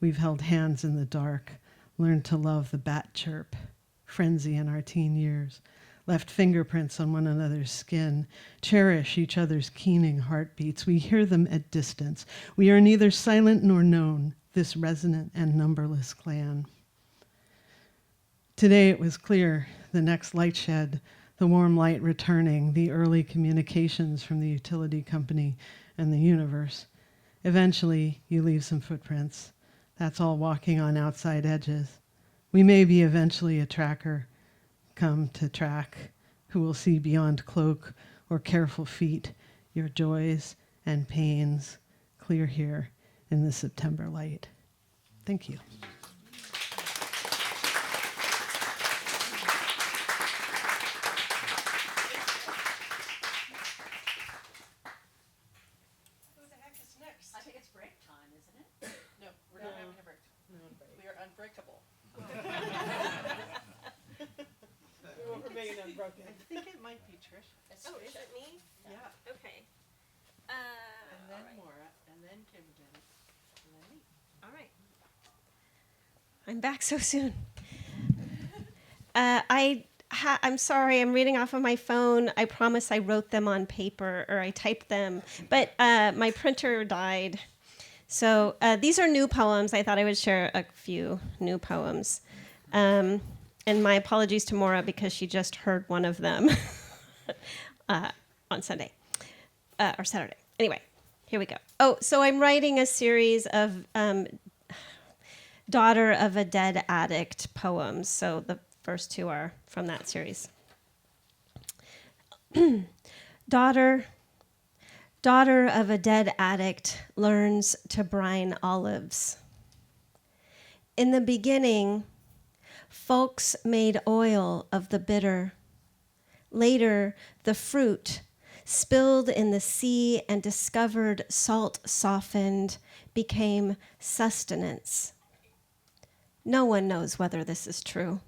We've held hands in the dark, learned to love the bat chirp, frenzy in our teen years, left fingerprints on one another's skin, cherish each other's keening heartbeats. We hear them at distance. We are neither silent nor known, this resonant and numberless clan. Today it was clear, the next light shed, the warm light returning, the early communications from the utility company and the universe. Eventually, you leave some footprints. That's all walking on outside edges. We may be eventually a tracker, come to track, who will see beyond cloak or careful feet, your joys and pains, clear here in the September light. Thank you. Who the heck is next? I think it's break time, isn't it? No, we're not having a break. We are unbreakable. We won't remain unbroken. I think it might be Trish. Oh, is it me? Yeah. Okay. And then All right. Moira, and then Kim Janet, and then me. All right. I'm back so soon. I'm sorry, I'm reading off of my phone. I promise I wrote them on paper or I typed them, but my printer died. So these are new poems. I thought I would share a few new poems. And my apologies to Moira because she just heard one of them on Sunday or Saturday. Anyway, here we go. Oh, so I'm writing a series of Daughter of a Dead Addict poems. So the first two are from that series. Daughter of a dead addict learns to brine olives. In the beginning, folks made oil of the bitter. Later, the fruit, spilled in the sea and discovered salt softened, became sustenance. No one knows whether this is true.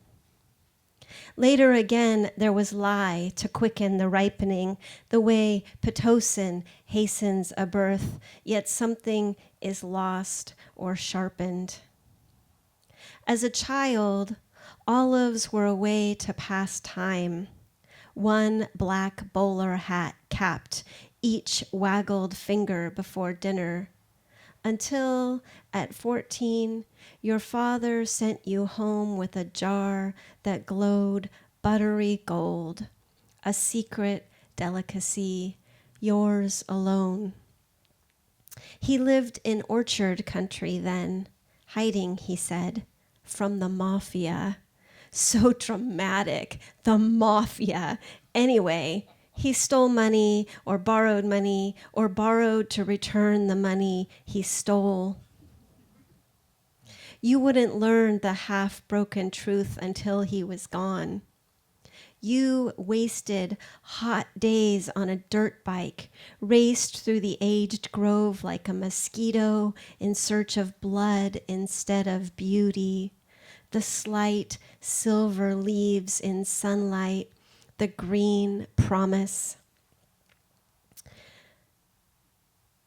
Later again, there was lye to quicken the ripening, the way Pitocin hastens a birth, yet something is lost or sharpened. As a child, olives were a way to pass time. One black bowler hat capped each waggled finger before dinner, until at 14, your father sent you home with a jar that glowed buttery gold, a secret delicacy, yours alone. He lived in orchard country then, hiding, he said, from the mafia. So dramatic, the mafia. Anyway, he stole money or borrowed to return the money he stole. You wouldn't learn the half-broken truth until he was gone. You wasted hot days on a dirt bike, raced through the aged grove like a mosquito in search of blood instead of beauty. The slight silver leaves in sunlight, the green promise.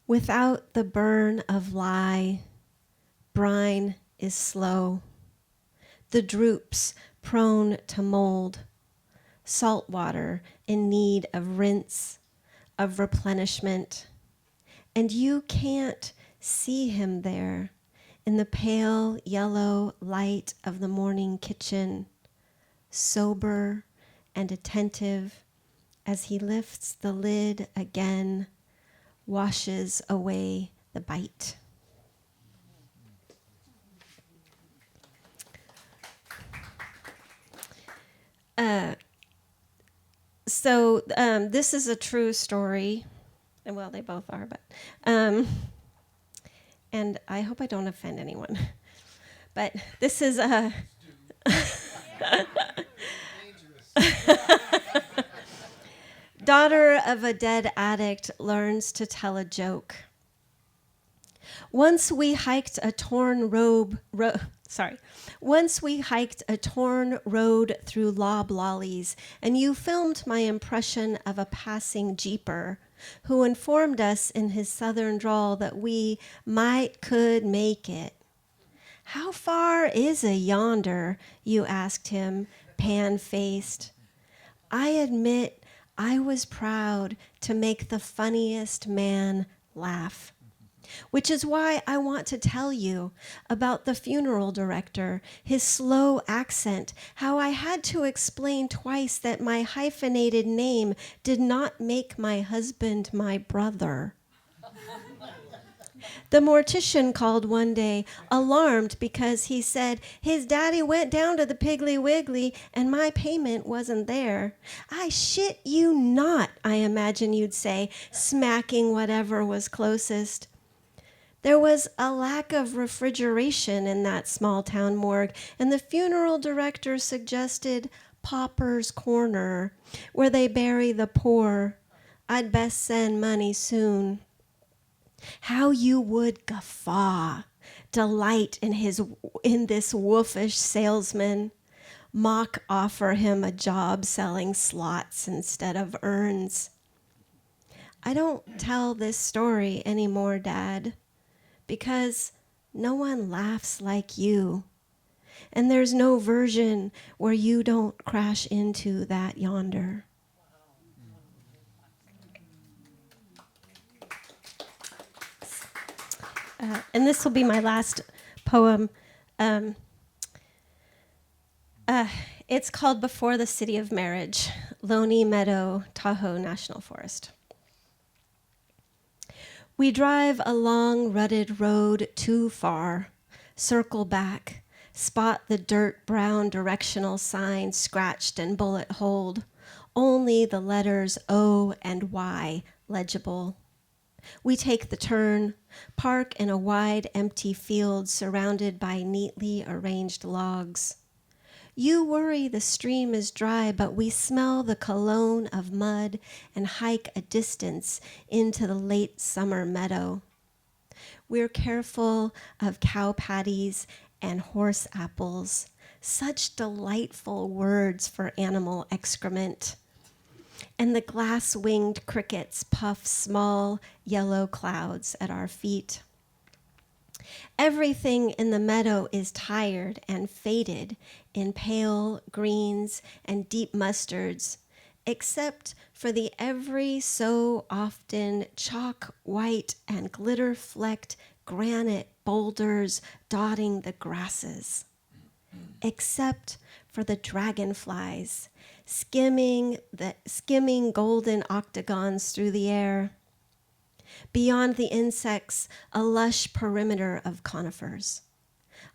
Without the burn of lye, brine is slow. The droops prone to mold, salt water in need of rinse, of replenishment. And you can't see him there in the pale yellow light of the morning kitchen, sober and attentive as he lifts the lid again, washes away the bite. So this is a true story. Well, they both are, but and I hope I don't offend anyone. But this is a daughter of a dead addict learns to tell a joke. Once we hiked a torn road through loblollies, and you filmed my impression of a passing jeeper who informed us in his southern drawl that we could make it. How far is a yonder? You asked him, pan-faced. I admit I was proud to make the funniest man laugh. Which is why I want to tell you about the funeral director, his slow accent, how I had to explain twice that my hyphenated name did not make my husband my brother. The mortician called one day, alarmed because he said his daddy went down to the Piggly Wiggly and my payment wasn't there. I shit you not, I imagine you'd say, smacking whatever was closest. There was a lack of refrigeration in that small town morgue, and the funeral director suggested Pauper's Corner, where they bury the poor. I'd best send money soon. How you would guffaw, delight in this wolfish salesman, mock offer him a job selling slots instead of urns. I don't tell this story anymore, Dad, because no one laughs like you. And there's no version where you don't crash into that yonder. And this will be my last poem. It's called Before the City of Marriage, Lonely Meadow, Tahoe National Forest. We drive a long rutted road too far, circle back, spot the dirt brown directional sign scratched and bullet holed, only the letters O and Y legible. We take the turn, park in a wide empty field surrounded by neatly arranged logs. You worry the stream is dry, but we smell the cologne of mud and hike a distance into the late summer meadow. We're careful of cow patties and horse apples, such delightful words for animal excrement. And the glass-winged crickets puff small yellow clouds at our feet. Everything in the meadow is tired and faded in pale greens and deep mustards, except for the every so often chalk white and glitter-flecked granite boulders dotting the grasses, except for the dragonflies skimming golden octagons through the air. Beyond the insects, a lush perimeter of conifers.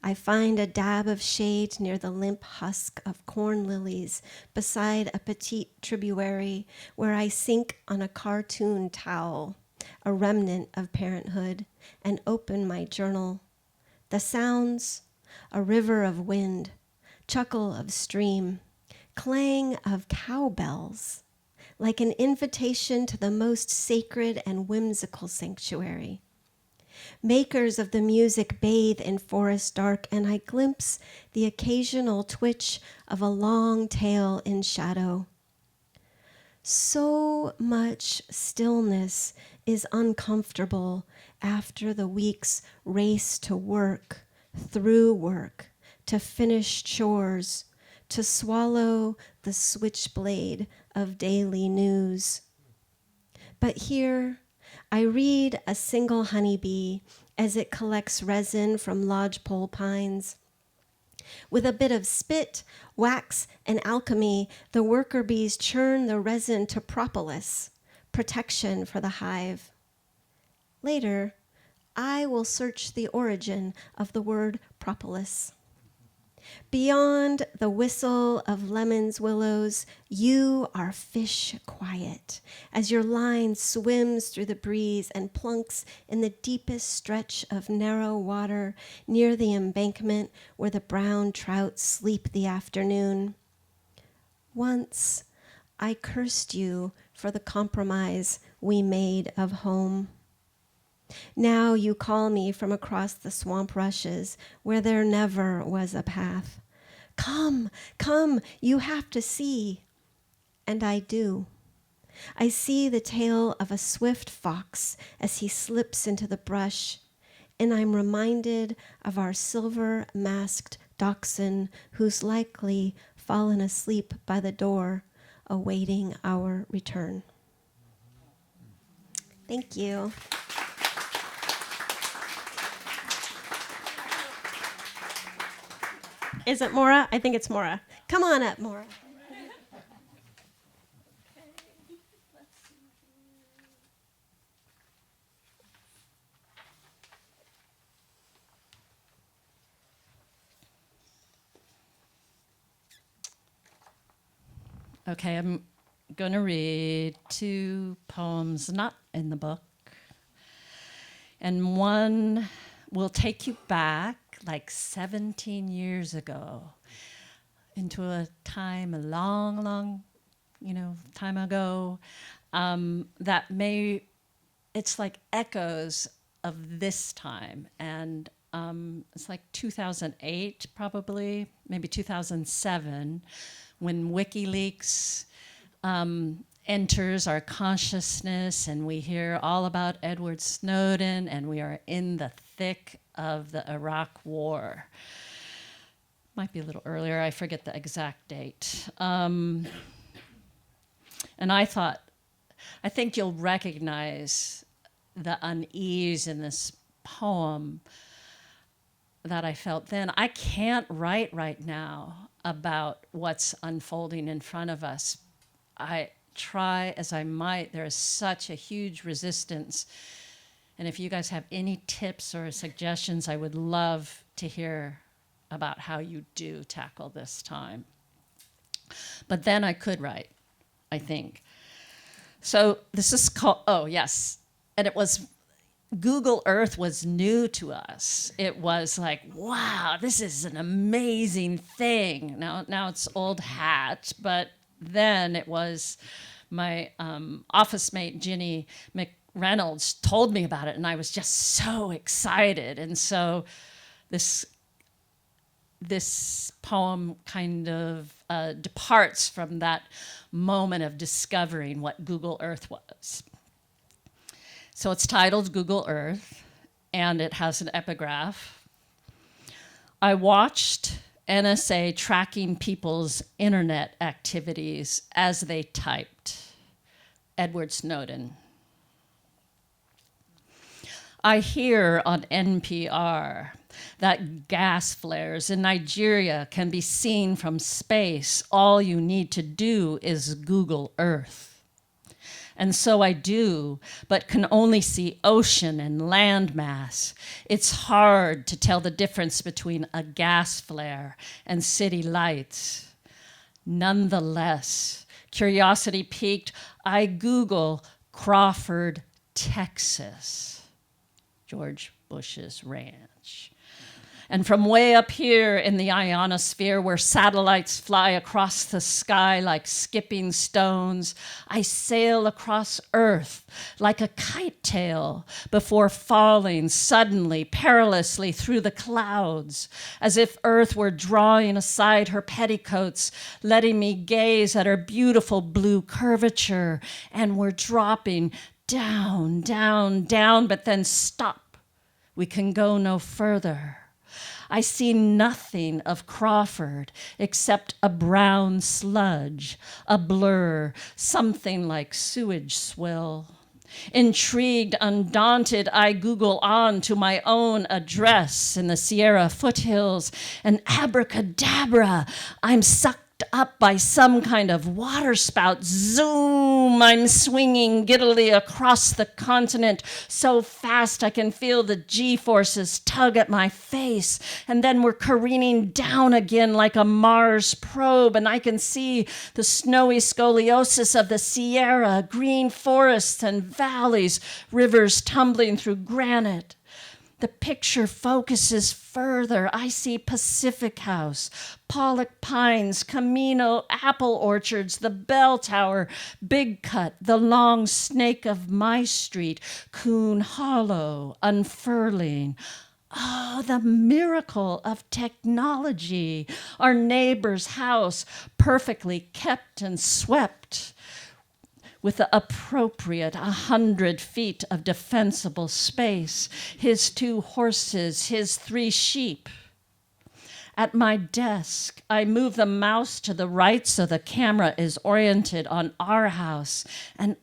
I find a dab of shade near the limp husk of corn lilies beside a petite tributary where I sink on a cartoon towel, a remnant of parenthood, and open my journal. The sounds, a river of wind, chuckle of stream, clang of cowbells, like an invitation to the most sacred and whimsical sanctuary. Makers of the music bathe in forest dark, and I glimpse the occasional twitch of a long tail in shadow. So much stillness is uncomfortable after the week's race to work, through work, to finish chores, to swallow the switchblade of daily news. But here, I read a single honeybee as it collects resin from lodgepole pines. With a bit of spit, wax, and alchemy, the worker bees churn the resin to propolis, protection for the hive. Later, I will search the origin of the word propolis. Beyond the whistle of lemons willows, you are fish quiet as your line swims through the breeze and plunks in the deepest stretch of narrow water near the embankment where the brown trout sleep the afternoon. Once I cursed you for the compromise we made of home. Now you call me from across the swamp rushes where there never was a path. Come, come, you have to see. And I do. I see the tail of a swift fox as he slips into the brush, and I'm reminded of our silver-masked dachshund who's likely fallen asleep by the door, awaiting our return. Thank you. Is it Moira? I think it's Moira. Come on up, Moira. Okay, I'm going to read two poems not in the book. And one will take you back like 17 years ago into a time, a long, long, time ago, it's like echoes of this time. And it's like 2008, probably, maybe 2007, when WikiLeaks enters our consciousness and we hear all about Edward Snowden and we are in the thick of the Iraq War. might be a little earlier, I forget the exact date. And I think you'll recognize the unease in this poem that I felt then. I can't write right now about what's unfolding in front of us. I try as I might. There is such a huge resistance. And if you guys have any tips or suggestions, I would love to hear about how you do tackle this time. But then I could write, I think. So this is called, oh yes, and it was, Google Earth was new to us. It was like, wow, this is an amazing thing. Now it's old hat, but then it was my office mate, Ginny McReynolds, told me about it, and I was just so excited. And so this poem kind of departs from that moment of discovering what Google Earth was. So it's titled Google Earth, and it has an epigraph. I watched NSA tracking people's internet activities as they typed. Edward Snowden. I hear on NPR that gas flares in Nigeria can be seen from space. All you need to do is Google Earth. And so I do, but can only see ocean and landmass. It's hard to tell the difference between a gas flare and city lights. Nonetheless, curiosity piqued, I Google Crawford, Texas, George Bush's ranch. And from way up here in the ionosphere, where satellites fly across the sky like skipping stones, I sail across Earth like a kite tail before falling suddenly, perilously through the clouds, as if Earth were drawing aside her petticoats, letting me gaze at her beautiful blue curvature, and were dropping down, down, down, but then stop. We can go no further. I see nothing of Crawford except a brown sludge, a blur, something like sewage swill. Intrigued, undaunted, I Google on to my own address in the Sierra foothills, and abracadabra, I'm sucked up by some kind of water spout. Zoom, I'm swinging giddily across the continent so fast I can feel the G-forces tug at my face, and then we're careening down again like a Mars probe, and I can see the snowy scoliosis of the Sierra, green forests and valleys, rivers tumbling through granite. The picture focuses further. I see Pacific House, Pollock Pines, Camino apple orchards, the bell tower, Big Cut, the long snake of my street, Coon Hollow, unfurling. Oh, the miracle of technology. Our neighbor's house, perfectly kept and swept, with the appropriate 100 feet of defensible space, his 2 horses, his 3 sheep. At my desk, I move the mouse to the right so the camera is oriented on our house. And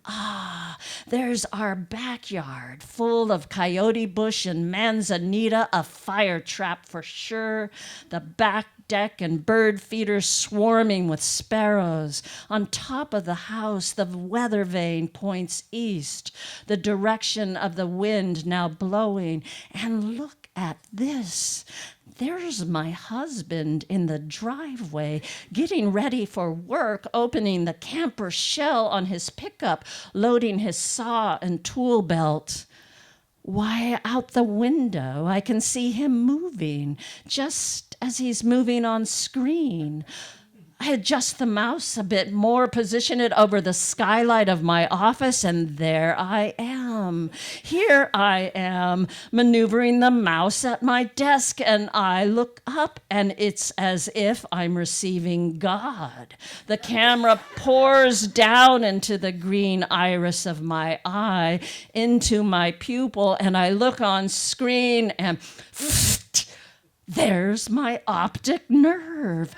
there's our backyard, full of coyote bush and manzanita, a fire trap for sure. The back deck and bird feeders swarming with sparrows. On top of the house, the weather vane points east, the direction of the wind now blowing. And look at this. There's my husband in the driveway, getting ready for work, opening the camper shell on his pickup, loading his saw and tool belt. Why, out the window, I can see him moving, just as he's moving on screen. I adjust the mouse a bit more, position it over the skylight of my office, and there I am. Here I am, maneuvering the mouse at my desk, and I look up, and it's as if I'm receiving God. The camera pours down into the green iris of my eye, into my pupil, and I look on screen, and There's my optic nerve,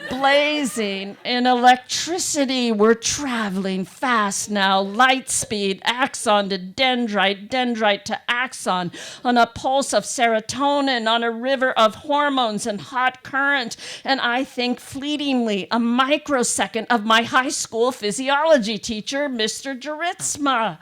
blazing in electricity. We're traveling fast now, light speed, axon to dendrite, dendrite to axon, on a pulse of serotonin, on a river of hormones and hot current. And I think fleetingly, a microsecond of my high school physiology teacher, Mr. Juritsma.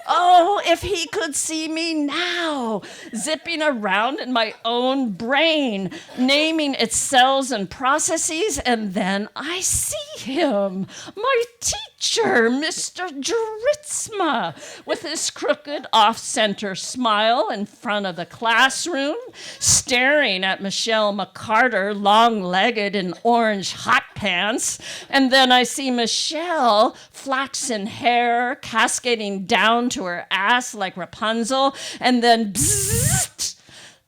Oh, if he could see me now, zipping around in my own brain, naming its cells and processes, and then I see him, my teacher, Mr. Juritsma, with his crooked off-center smile in front of the classroom, staring at Michelle McCarter, long-legged in orange hot pants, and then I see Michelle, flaxen hair, cascading down to her ass like Rapunzel, and then bzzzt,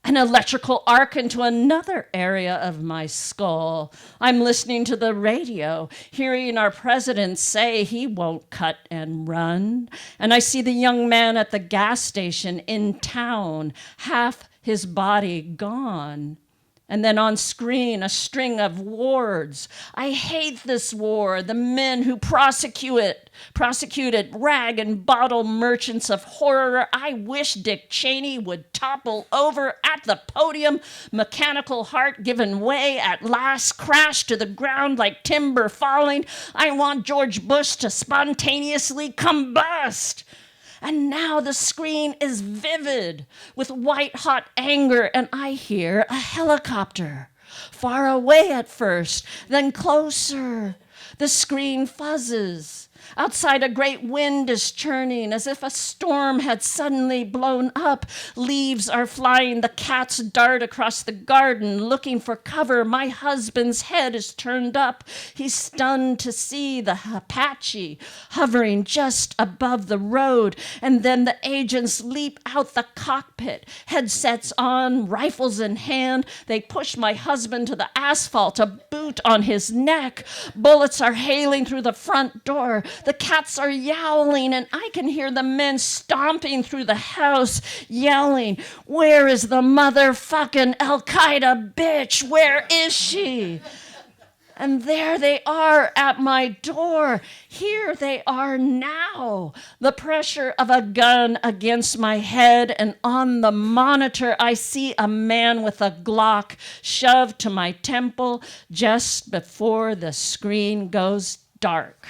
an electrical arc into another area of my skull. I'm listening to the radio, hearing our president say he won't cut and run. And I see the young man at the gas station in town, half his body gone. And then on screen, a string of wards. I hate this war. The men who prosecuted rag and bottle merchants of horror. I wish Dick Cheney would topple over at the podium, mechanical heart given way at last, crash to the ground like timber falling. I want George Bush to spontaneously combust. And now the screen is vivid with white-hot anger, and I hear a helicopter. Far away at first, then closer. The screen fuzzes. Outside, a great wind is churning as if a storm had suddenly blown up. Leaves are flying. The cats dart across the garden looking for cover. My husband's head is turned up. He's stunned to see the Apache hovering just above the road. And then the agents leap out the cockpit, headsets on, rifles in hand. They push my husband to the asphalt, a boot on his neck. Bullets are hailing through the front door. The cats are yowling, and I can hear the men stomping through the house, yelling, "Where is the motherfucking Al-Qaeda bitch? Where is she?" And there they are at my door. Here they are now. The pressure of a gun against my head, and on the monitor I see a man with a Glock shoved to my temple just before the screen goes dark.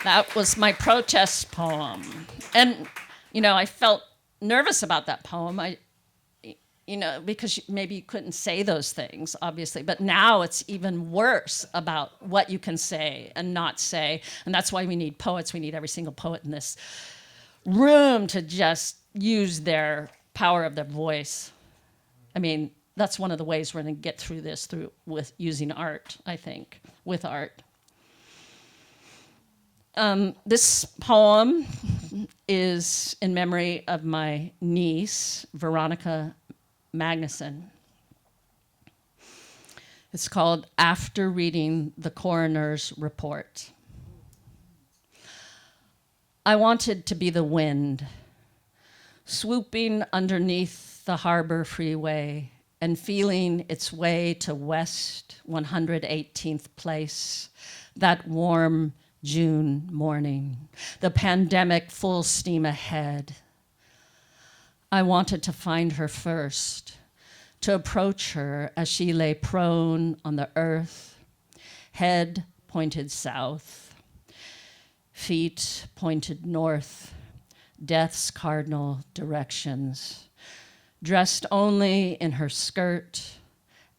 That was my protest poem. And, I felt nervous about that poem. Because maybe you couldn't say those things, obviously. But now it's even worse about what you can say and not say. And that's why we need poets. We need every single poet in this room to just use their power of their voice. That's one of the ways we're going to get through this, with using art, I think, with art. This poem is in memory of my niece, Moira Magneson. It's called After Reading the Coroner's Report. I wanted to be the wind, swooping underneath the harbor freeway and feeling its way to West 118th Place, that warm June morning, the pandemic full steam ahead. I wanted to find her first, to approach her as she lay prone on the earth, head pointed south, feet pointed north, death's cardinal directions, dressed only in her skirt,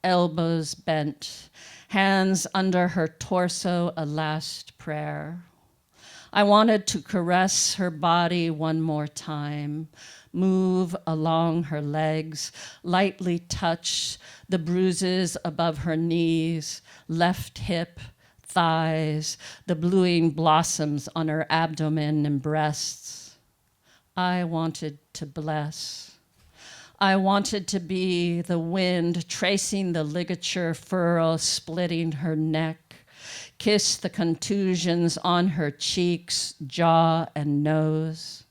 elbows bent, hands under her torso, a last prayer. I wanted to caress her body one more time, move along her legs, lightly touch the bruises above her knees, left hip, thighs, the bluing blossoms on her abdomen and breasts. I wanted to bless. I wanted to be the wind tracing the ligature furrow, splitting her neck, kiss the contusions on her cheeks, jaw, and nose.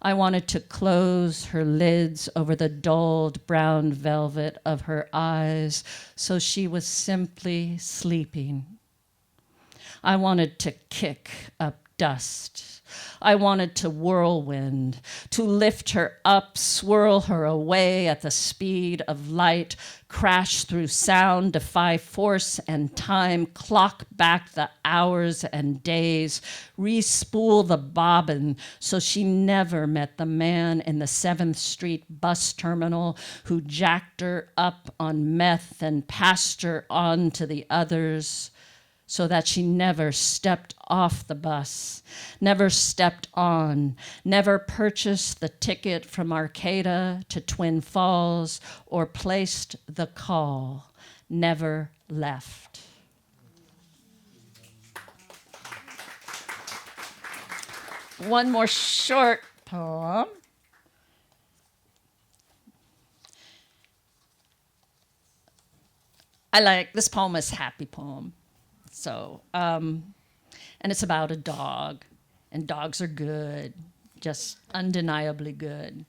I wanted to close her lids over the dulled brown velvet of her eyes so she was simply sleeping. I wanted to kick up dust. I wanted to whirlwind, to lift her up, swirl her away at the speed of light, crash through sound, defy force and time, clock back the hours and days, re-spool the bobbin so she never met the man in the 7th Street bus terminal who jacked her up on meth and passed her on to the others, so that she never stepped off the bus, never stepped on, never purchased the ticket from Arcata to Twin Falls or placed the call, never left. One more short poem. This poem is a happy poem. So, and it's about a dog, and dogs are good, just undeniably good.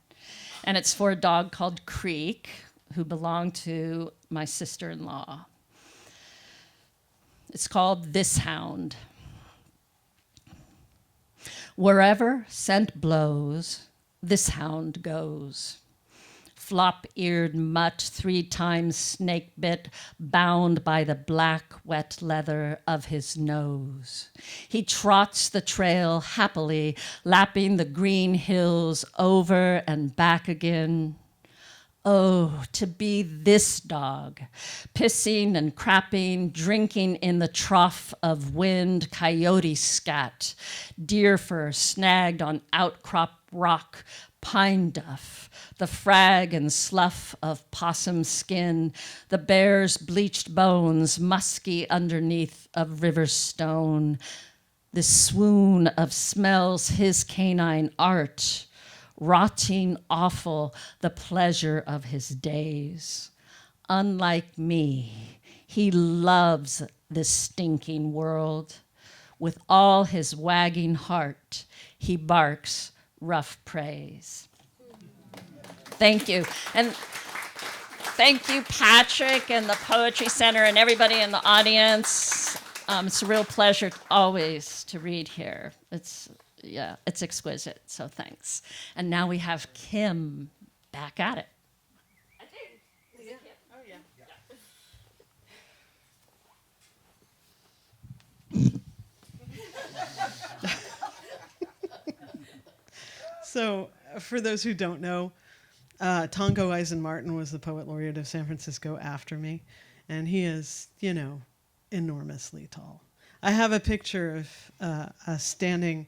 And it's for a dog called Creek, who belonged to my sister-in-law. It's called This Hound. Wherever scent blows, this hound goes. Flop-eared mutt, 3 times snake-bit, bound by the black, wet leather of his nose. He trots the trail happily, lapping the green hills over and back again. Oh, to be this dog, pissing and crapping, drinking in the trough of wind, coyote scat, deer fur snagged on outcrop rock, pine duff, the frag and slough of possum skin, the bear's bleached bones musky underneath of river stone, the swoon of smells his canine art, rotting awful the pleasure of his days. Unlike me, he loves this stinking world. With all his wagging heart, he barks rough praise. Thank you. And thank you, Patrick and the Poetry Center and everybody in the audience. It's a real pleasure always to read here. It's exquisite, so thanks. And now we have Kim back at it. So, for those who don't know, Tongo Eisen-Martin was the Poet Laureate of San Francisco after me, and he is, enormously tall. I have a picture of us standing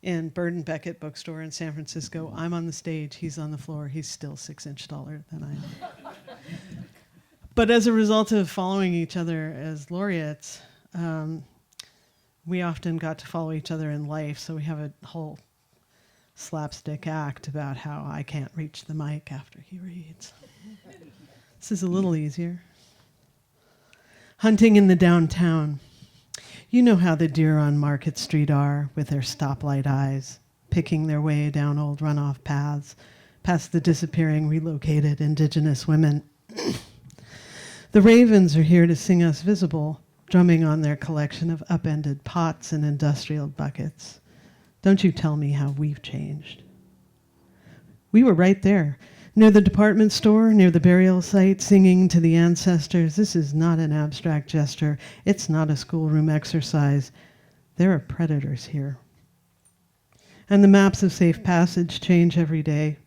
in Bird and Beckett bookstore in San Francisco. I'm on the stage, he's on the floor, he's still 6 inches taller than I am. But as a result of following each other as laureates, we often got to follow each other in life, so we have a whole slapstick act about how I can't reach the mic after he reads. This is a little easier. Hunting in the downtown. You know how the deer on Market Street are, with their stoplight eyes, picking their way down old runoff paths, past the disappearing relocated indigenous women. The ravens are here to sing us visible, drumming on their collection of upended pots and industrial buckets. Don't you tell me how we've changed. We were right there, near the department store, near the burial site, singing to the ancestors. This is not an abstract gesture. It's not a schoolroom exercise. There are predators here. And the maps of safe passage change every day.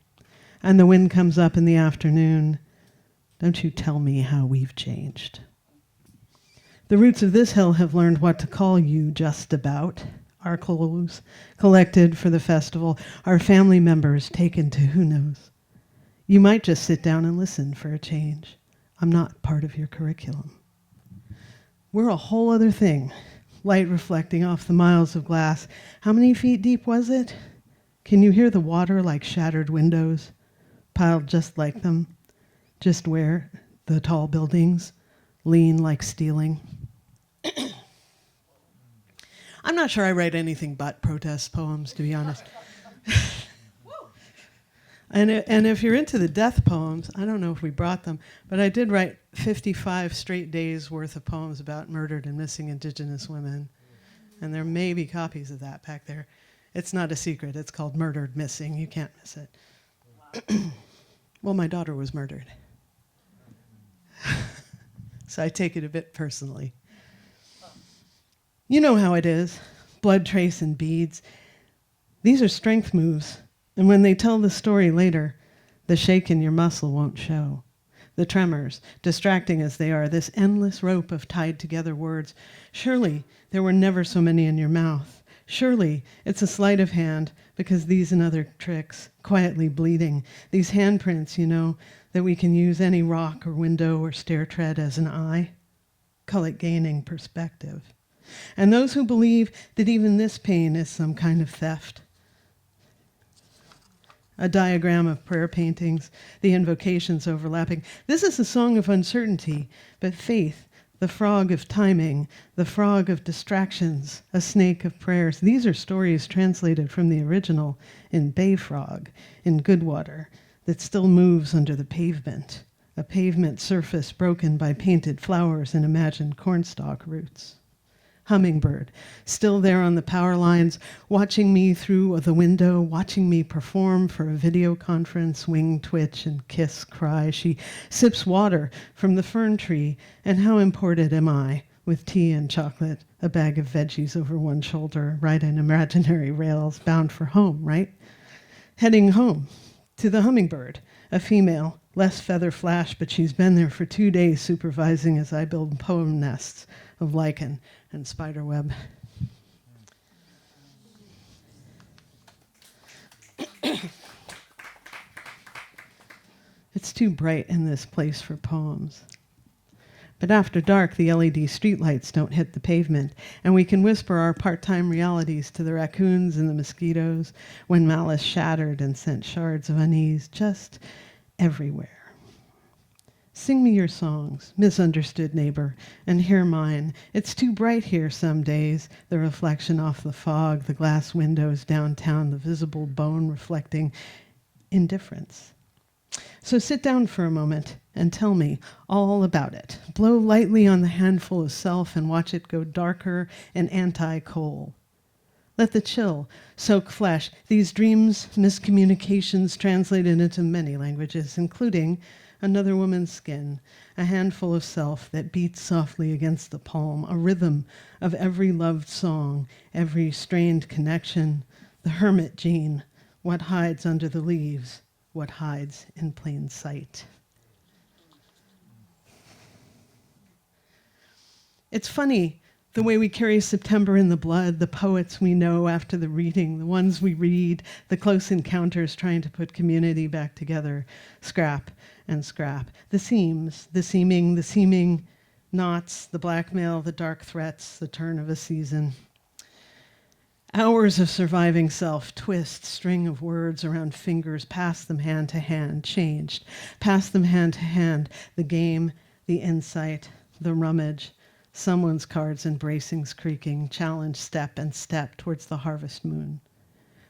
And the wind comes up in the afternoon. Don't you tell me how we've changed. The roots of this hill have learned what to call you just about. Our clothes collected for the festival, our family members taken to who knows. You might just sit down and listen for a change. I'm not part of your curriculum. We're a whole other thing, light reflecting off the miles of glass. How many feet deep was it? Can you hear the water like shattered windows, piled just like them, just where the tall buildings lean like stealing? I'm not sure I write anything but protest poems, to be honest. And if you're into the death poems, I don't know if we brought them, but I did write 55 straight days worth of poems about murdered and missing Indigenous women. And there may be copies of that back there. It's not a secret. It's called Murdered Missing. You can't miss it. Wow. Well, my daughter was murdered. So I take it a bit personally. You know how it is. Blood trace and beads. These are strength moves. And when they tell the story later, the shake in your muscle won't show. The tremors, distracting as they are, this endless rope of tied together words. Surely there were never so many in your mouth. Surely it's a sleight of hand, because these and other tricks, quietly bleeding, these handprints, you know, that we can use any rock or window or stair tread as an eye. Call it gaining perspective. And those who believe that even this pain is some kind of theft. A diagram of prayer paintings, the invocations overlapping. This is a song of uncertainty, but faith, the frog of timing, the frog of distractions, a snake of prayers. These are stories translated from the original in Bay Frog, in Goodwater, that still moves under the pavement, a pavement surface broken by painted flowers and imagined cornstalk roots. Hummingbird, still there on the power lines, watching me through the window, watching me perform for a video conference, wing twitch and kiss cry. She sips water from the fern tree, and how imported am I, with tea and chocolate, a bag of veggies over one shoulder, riding imaginary rails, bound for home, right? Heading home to the hummingbird, a female, less feather flash, but she's been there for 2 days supervising as I build poem nests of lichen and spiderweb. It's too bright in this place for poems. But after dark, the LED streetlights don't hit the pavement, and we can whisper our part-time realities to the raccoons and the mosquitoes when malice shattered and sent shards of unease just everywhere. Sing me your songs, misunderstood neighbor, and hear mine. It's too bright here some days, the reflection off the fog, the glass windows downtown, the visible bone reflecting indifference. So sit down for a moment and tell me all about it. Blow lightly on the handful of self and watch it go darker and anti-coal. Let the chill soak flesh. These dreams, miscommunications translated into many languages, including another woman's skin, a handful of self that beats softly against the palm, a rhythm of every loved song, every strained connection, the hermit gene, what hides under the leaves, what hides in plain sight. It's funny the way we carry September in the blood, the poets we know after the reading, the ones we read, the close encounters trying to put community back together, scrap and scrap. The seams, the seeming knots, the blackmail, the dark threats, the turn of a season. Hours of surviving self, twist, string of words around fingers, pass them hand to hand, changed, pass them hand to hand, the game, the insight, the rummage, someone's cards and bracings creaking, challenge step and step towards the harvest moon.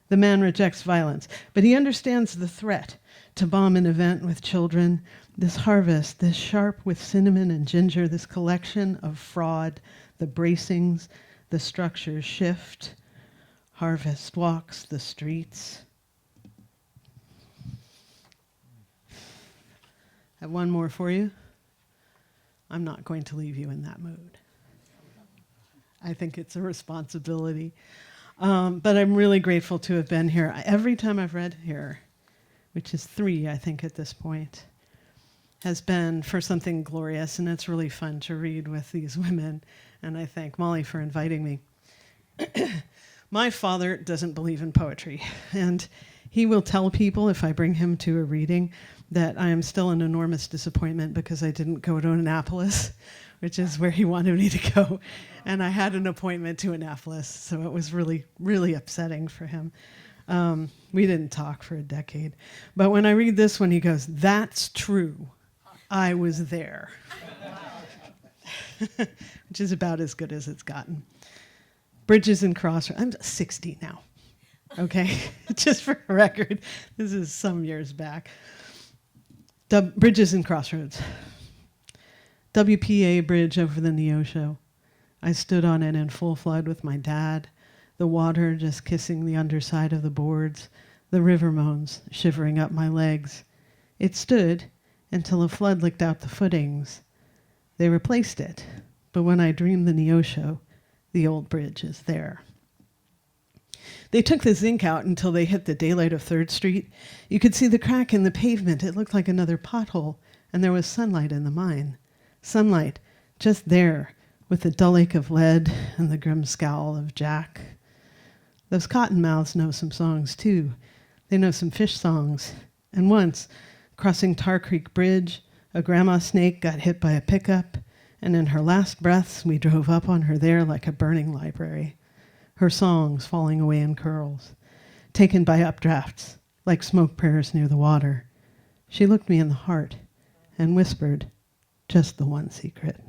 The man rejects violence, but he understands the threat to bomb an event with children, this harvest, this sharp with cinnamon and ginger, this collection of fraud, the bracings, the structures shift. Harvest walks the streets. I have one more for you. I'm not going to leave you in that mood. I think it's a responsibility. But I'm really grateful to have been here. Every time I've read here, which is 3, I think, at this point, has been for something glorious, and it's really fun to read with these women. And I thank Molly for inviting me. My father doesn't believe in poetry, and he will tell people if I bring him to a reading that I am still an enormous disappointment because I didn't go to Annapolis, which is where he wanted me to go. And I had an appointment to Annapolis, so it was really, really upsetting for him. We didn't talk for a decade. But when I read this one, he goes, "That's true. I was there." Which is about as good as it's gotten. Bridges and Crossroads. I'm 60 now. okay? Just for the record, this is some years back. Bridges and Crossroads. WPA bridge over the Neosho. I stood on it in full flood with my dad, the water just kissing the underside of the boards, the river moans shivering up my legs. It stood until a flood licked out the footings. They replaced it, but when I dreamed the Neosho, the old bridge is there. They took the zinc out until they hit the daylight of 3rd Street. You could see the crack in the pavement. It looked like another pothole, and there was sunlight in the mine. Sunlight, just there, with the dull ache of lead and the grim scowl of Jack. Those cottonmouths know some songs, too. They know some fish songs. And once, crossing Tar Creek Bridge, a grandma snake got hit by a pickup, and in her last breaths, we drove up on her there like a burning library. Her songs falling away in curls, taken by updrafts, like smoke prayers near the water. She looked me in the heart and whispered just the one secret.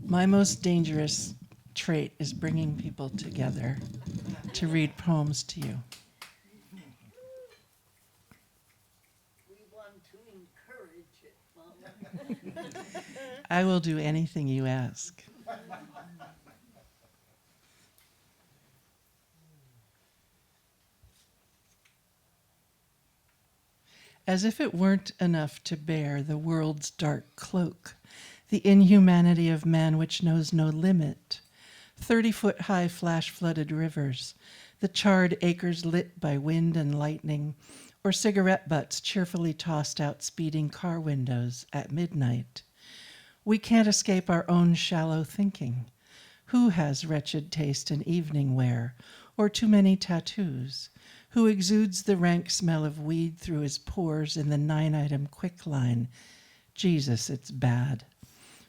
My most dangerous trait is bringing people together to read poems to you. We want to encourage it, Mama. I will do anything you ask. As if it weren't enough to bear the world's dark cloak, the inhumanity of man which knows no limit, 30-foot-high flash-flooded rivers, the charred acres lit by wind and lightning, or cigarette butts cheerfully tossed out speeding car windows at midnight. We can't escape our own shallow thinking. Who has wretched taste in evening wear, or too many tattoos? Who exudes the rank smell of weed through his pores in the 9-item quicklime? Jesus, it's bad.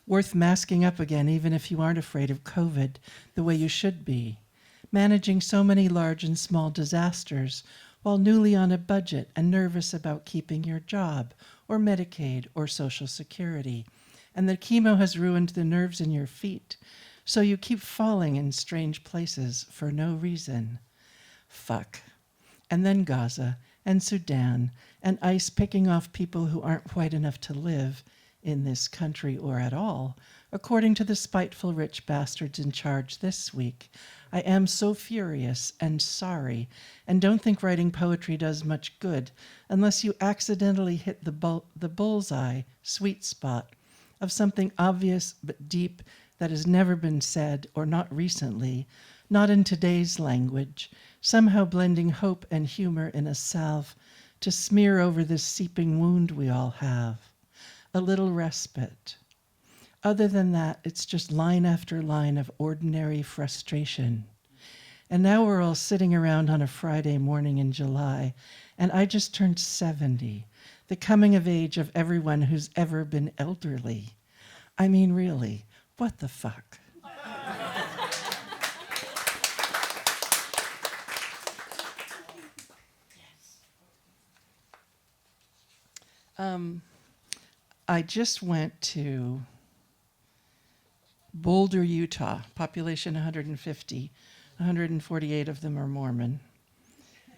Worth masking up again even if you aren't afraid of COVID the way you should be. Managing so many large and small disasters while newly on a budget and nervous about keeping your job or Medicaid or Social Security. And the chemo has ruined the nerves in your feet, so you keep falling in strange places for no reason. Fuck. And then Gaza and Sudan and ICE picking off people who aren't white enough to live in this country or at all, according to the spiteful rich bastards in charge this week. I am so furious and sorry, and don't think writing poetry does much good unless you accidentally hit the bullseye, sweet spot, of something obvious but deep that has never been said, or not recently, not in today's language, somehow blending hope and humor in a salve to smear over this seeping wound we all have. A little respite. Other than that, it's just line after line of ordinary frustration. And now we're all sitting around on a Friday morning in July, and I just turned 70, the coming of age of everyone who's ever been elderly. I mean, really, what the fuck? I just went to Boulder, Utah, population 150. 148 of them are Mormon.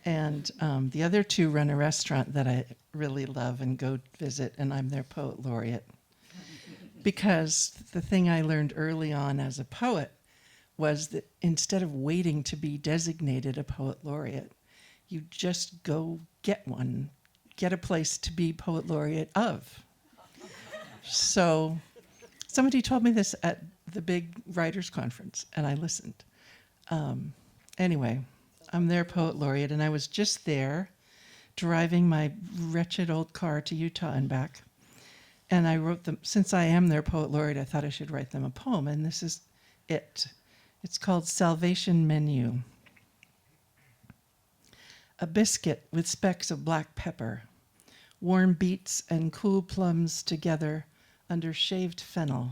And the other two run a restaurant that I really love and go visit, and I'm their poet laureate. Because the thing I learned early on as a poet was that instead of waiting to be designated a poet laureate, you just go get one, get a place to be poet laureate of. So somebody told me this at the big writers' conference, and I listened. Anyway, I'm their poet laureate, and I was just there driving my wretched old car to Utah and back. And I wrote them, since I am their poet laureate, I thought I should write them a poem, and this is it. It's called Salvation Menu. A biscuit with specks of black pepper, warm beets and cool plums together under shaved fennel.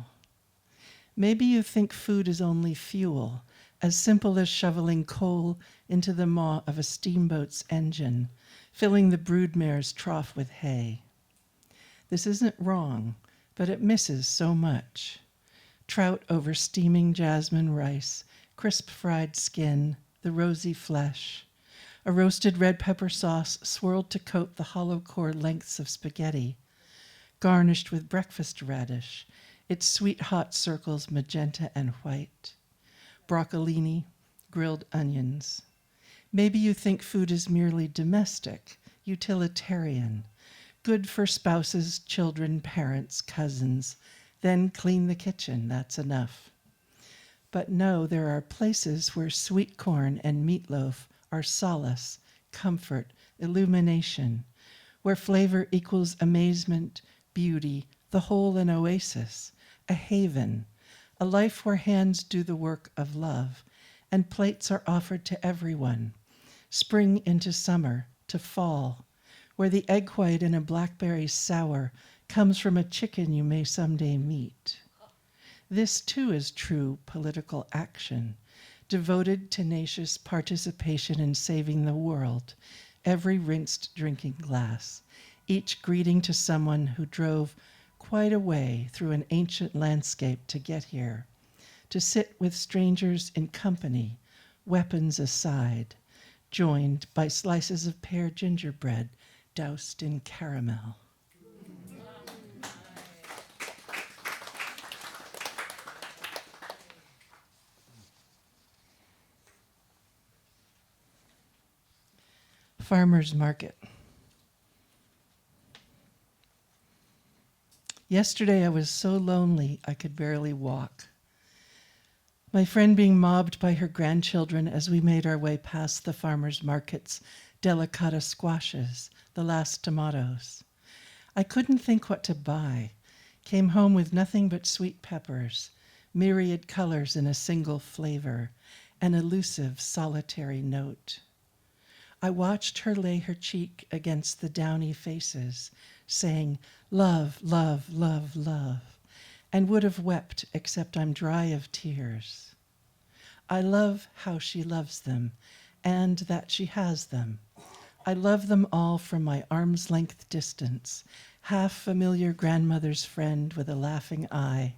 Maybe you think food is only fuel, as simple as shoveling coal into the maw of a steamboat's engine, filling the broodmare's trough with hay. This isn't wrong, but it misses so much. Trout over steaming jasmine rice, crisp fried skin, the rosy flesh, a roasted red pepper sauce swirled to coat the hollow core lengths of spaghetti, garnished with breakfast radish, its sweet hot circles magenta and white, broccolini, grilled onions. Maybe you think food is merely domestic, utilitarian, good for spouses, children, parents, cousins, then clean the kitchen, that's enough. But no, there are places where sweet corn and meatloaf are solace, comfort, illumination, where flavor equals amazement, beauty, the whole an oasis, a haven, a life where hands do the work of love, and plates are offered to everyone, spring into summer, to fall, where the egg white in a blackberry sour comes from a chicken you may someday meet. This too is true political action, devoted, tenacious participation in saving the world, every rinsed drinking glass, each greeting to someone who drove quite a way through an ancient landscape to get here, to sit with strangers in company, weapons aside, joined by slices of pear gingerbread doused in caramel. Farmer's Market. Yesterday I was so lonely I could barely walk. My friend being mobbed by her grandchildren as we made our way past the farmer's market's delicata squashes, the last tomatoes. I couldn't think what to buy. Came home with nothing but sweet peppers, myriad colors in a single flavor, an elusive, solitary note. I watched her lay her cheek against the downy faces, saying, "Love, love, love, love," and would have wept except I'm dry of tears. I love how she loves them, and that she has them. I love them all from my arm's length distance, half familiar grandmother's friend with a laughing eye,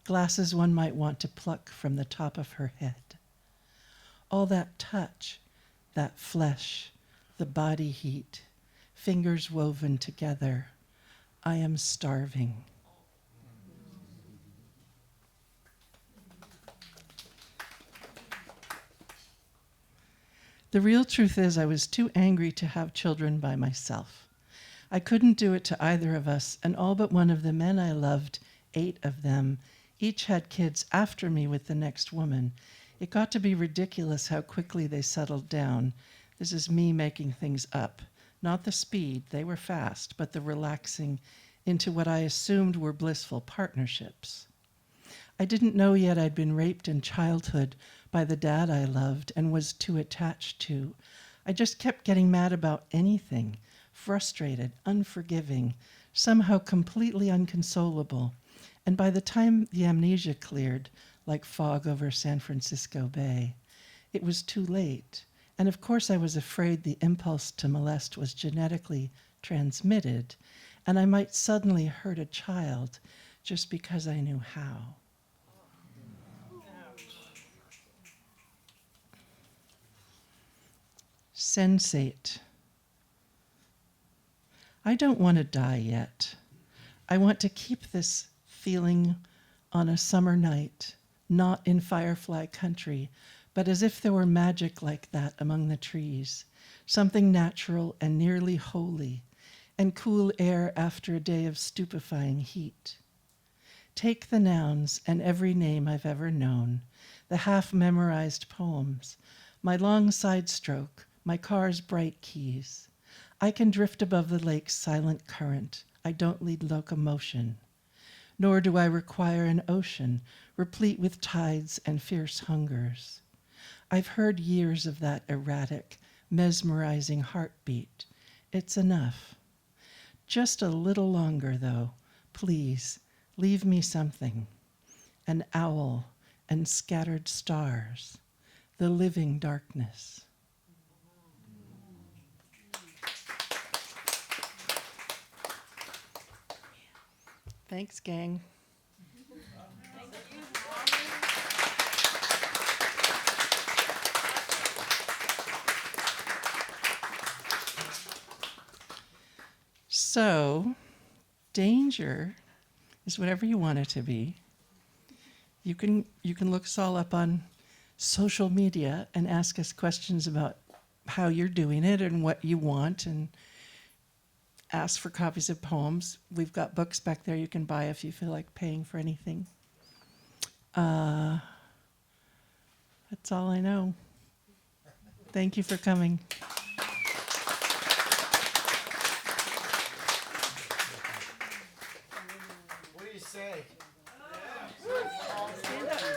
glasses one might want to pluck from the top of her head. All that touch, that flesh, the body heat, fingers woven together. I am starving. The real truth is I was too angry to have children by myself. I couldn't do it to either of us, and all but one of the men I loved, 8 of them, each had kids after me with the next woman. It got to be ridiculous how quickly they settled down. This is me making things up. Not the speed, they were fast, but the relaxing into what I assumed were blissful partnerships. I didn't know yet I'd been raped in childhood by the dad I loved and was too attached to. I just kept getting mad about anything, frustrated, unforgiving, somehow completely unconsolable. And by the time the amnesia cleared, like fog over San Francisco Bay, it was too late. And of course I was afraid the impulse to molest was genetically transmitted, and I might suddenly hurt a child just because I knew how. Sensate. I don't want to die yet. I want to keep this feeling on a summer night, not in Firefly Country, but as if there were magic like that among the trees, something natural and nearly holy, and cool air after a day of stupefying heat. Take the nouns and every name I've ever known, the half-memorized poems, my long side stroke, my car's bright keys. I can drift above the lake's silent current. I don't lead locomotion. Nor do I require an ocean, replete with tides and fierce hungers. I've heard years of that erratic, mesmerizing heartbeat. It's enough. Just a little longer, though. Please, leave me something. an owl, and scattered stars, the living darkness. Thanks, gang. So, danger is whatever you want it to be. You can look us all up on social media and ask us questions about how you're doing it and what you want, and ask for copies of poems. We've got books back there you can buy if you feel like paying for anything. That's all I know. Thank you for coming. What do you say? Stand up.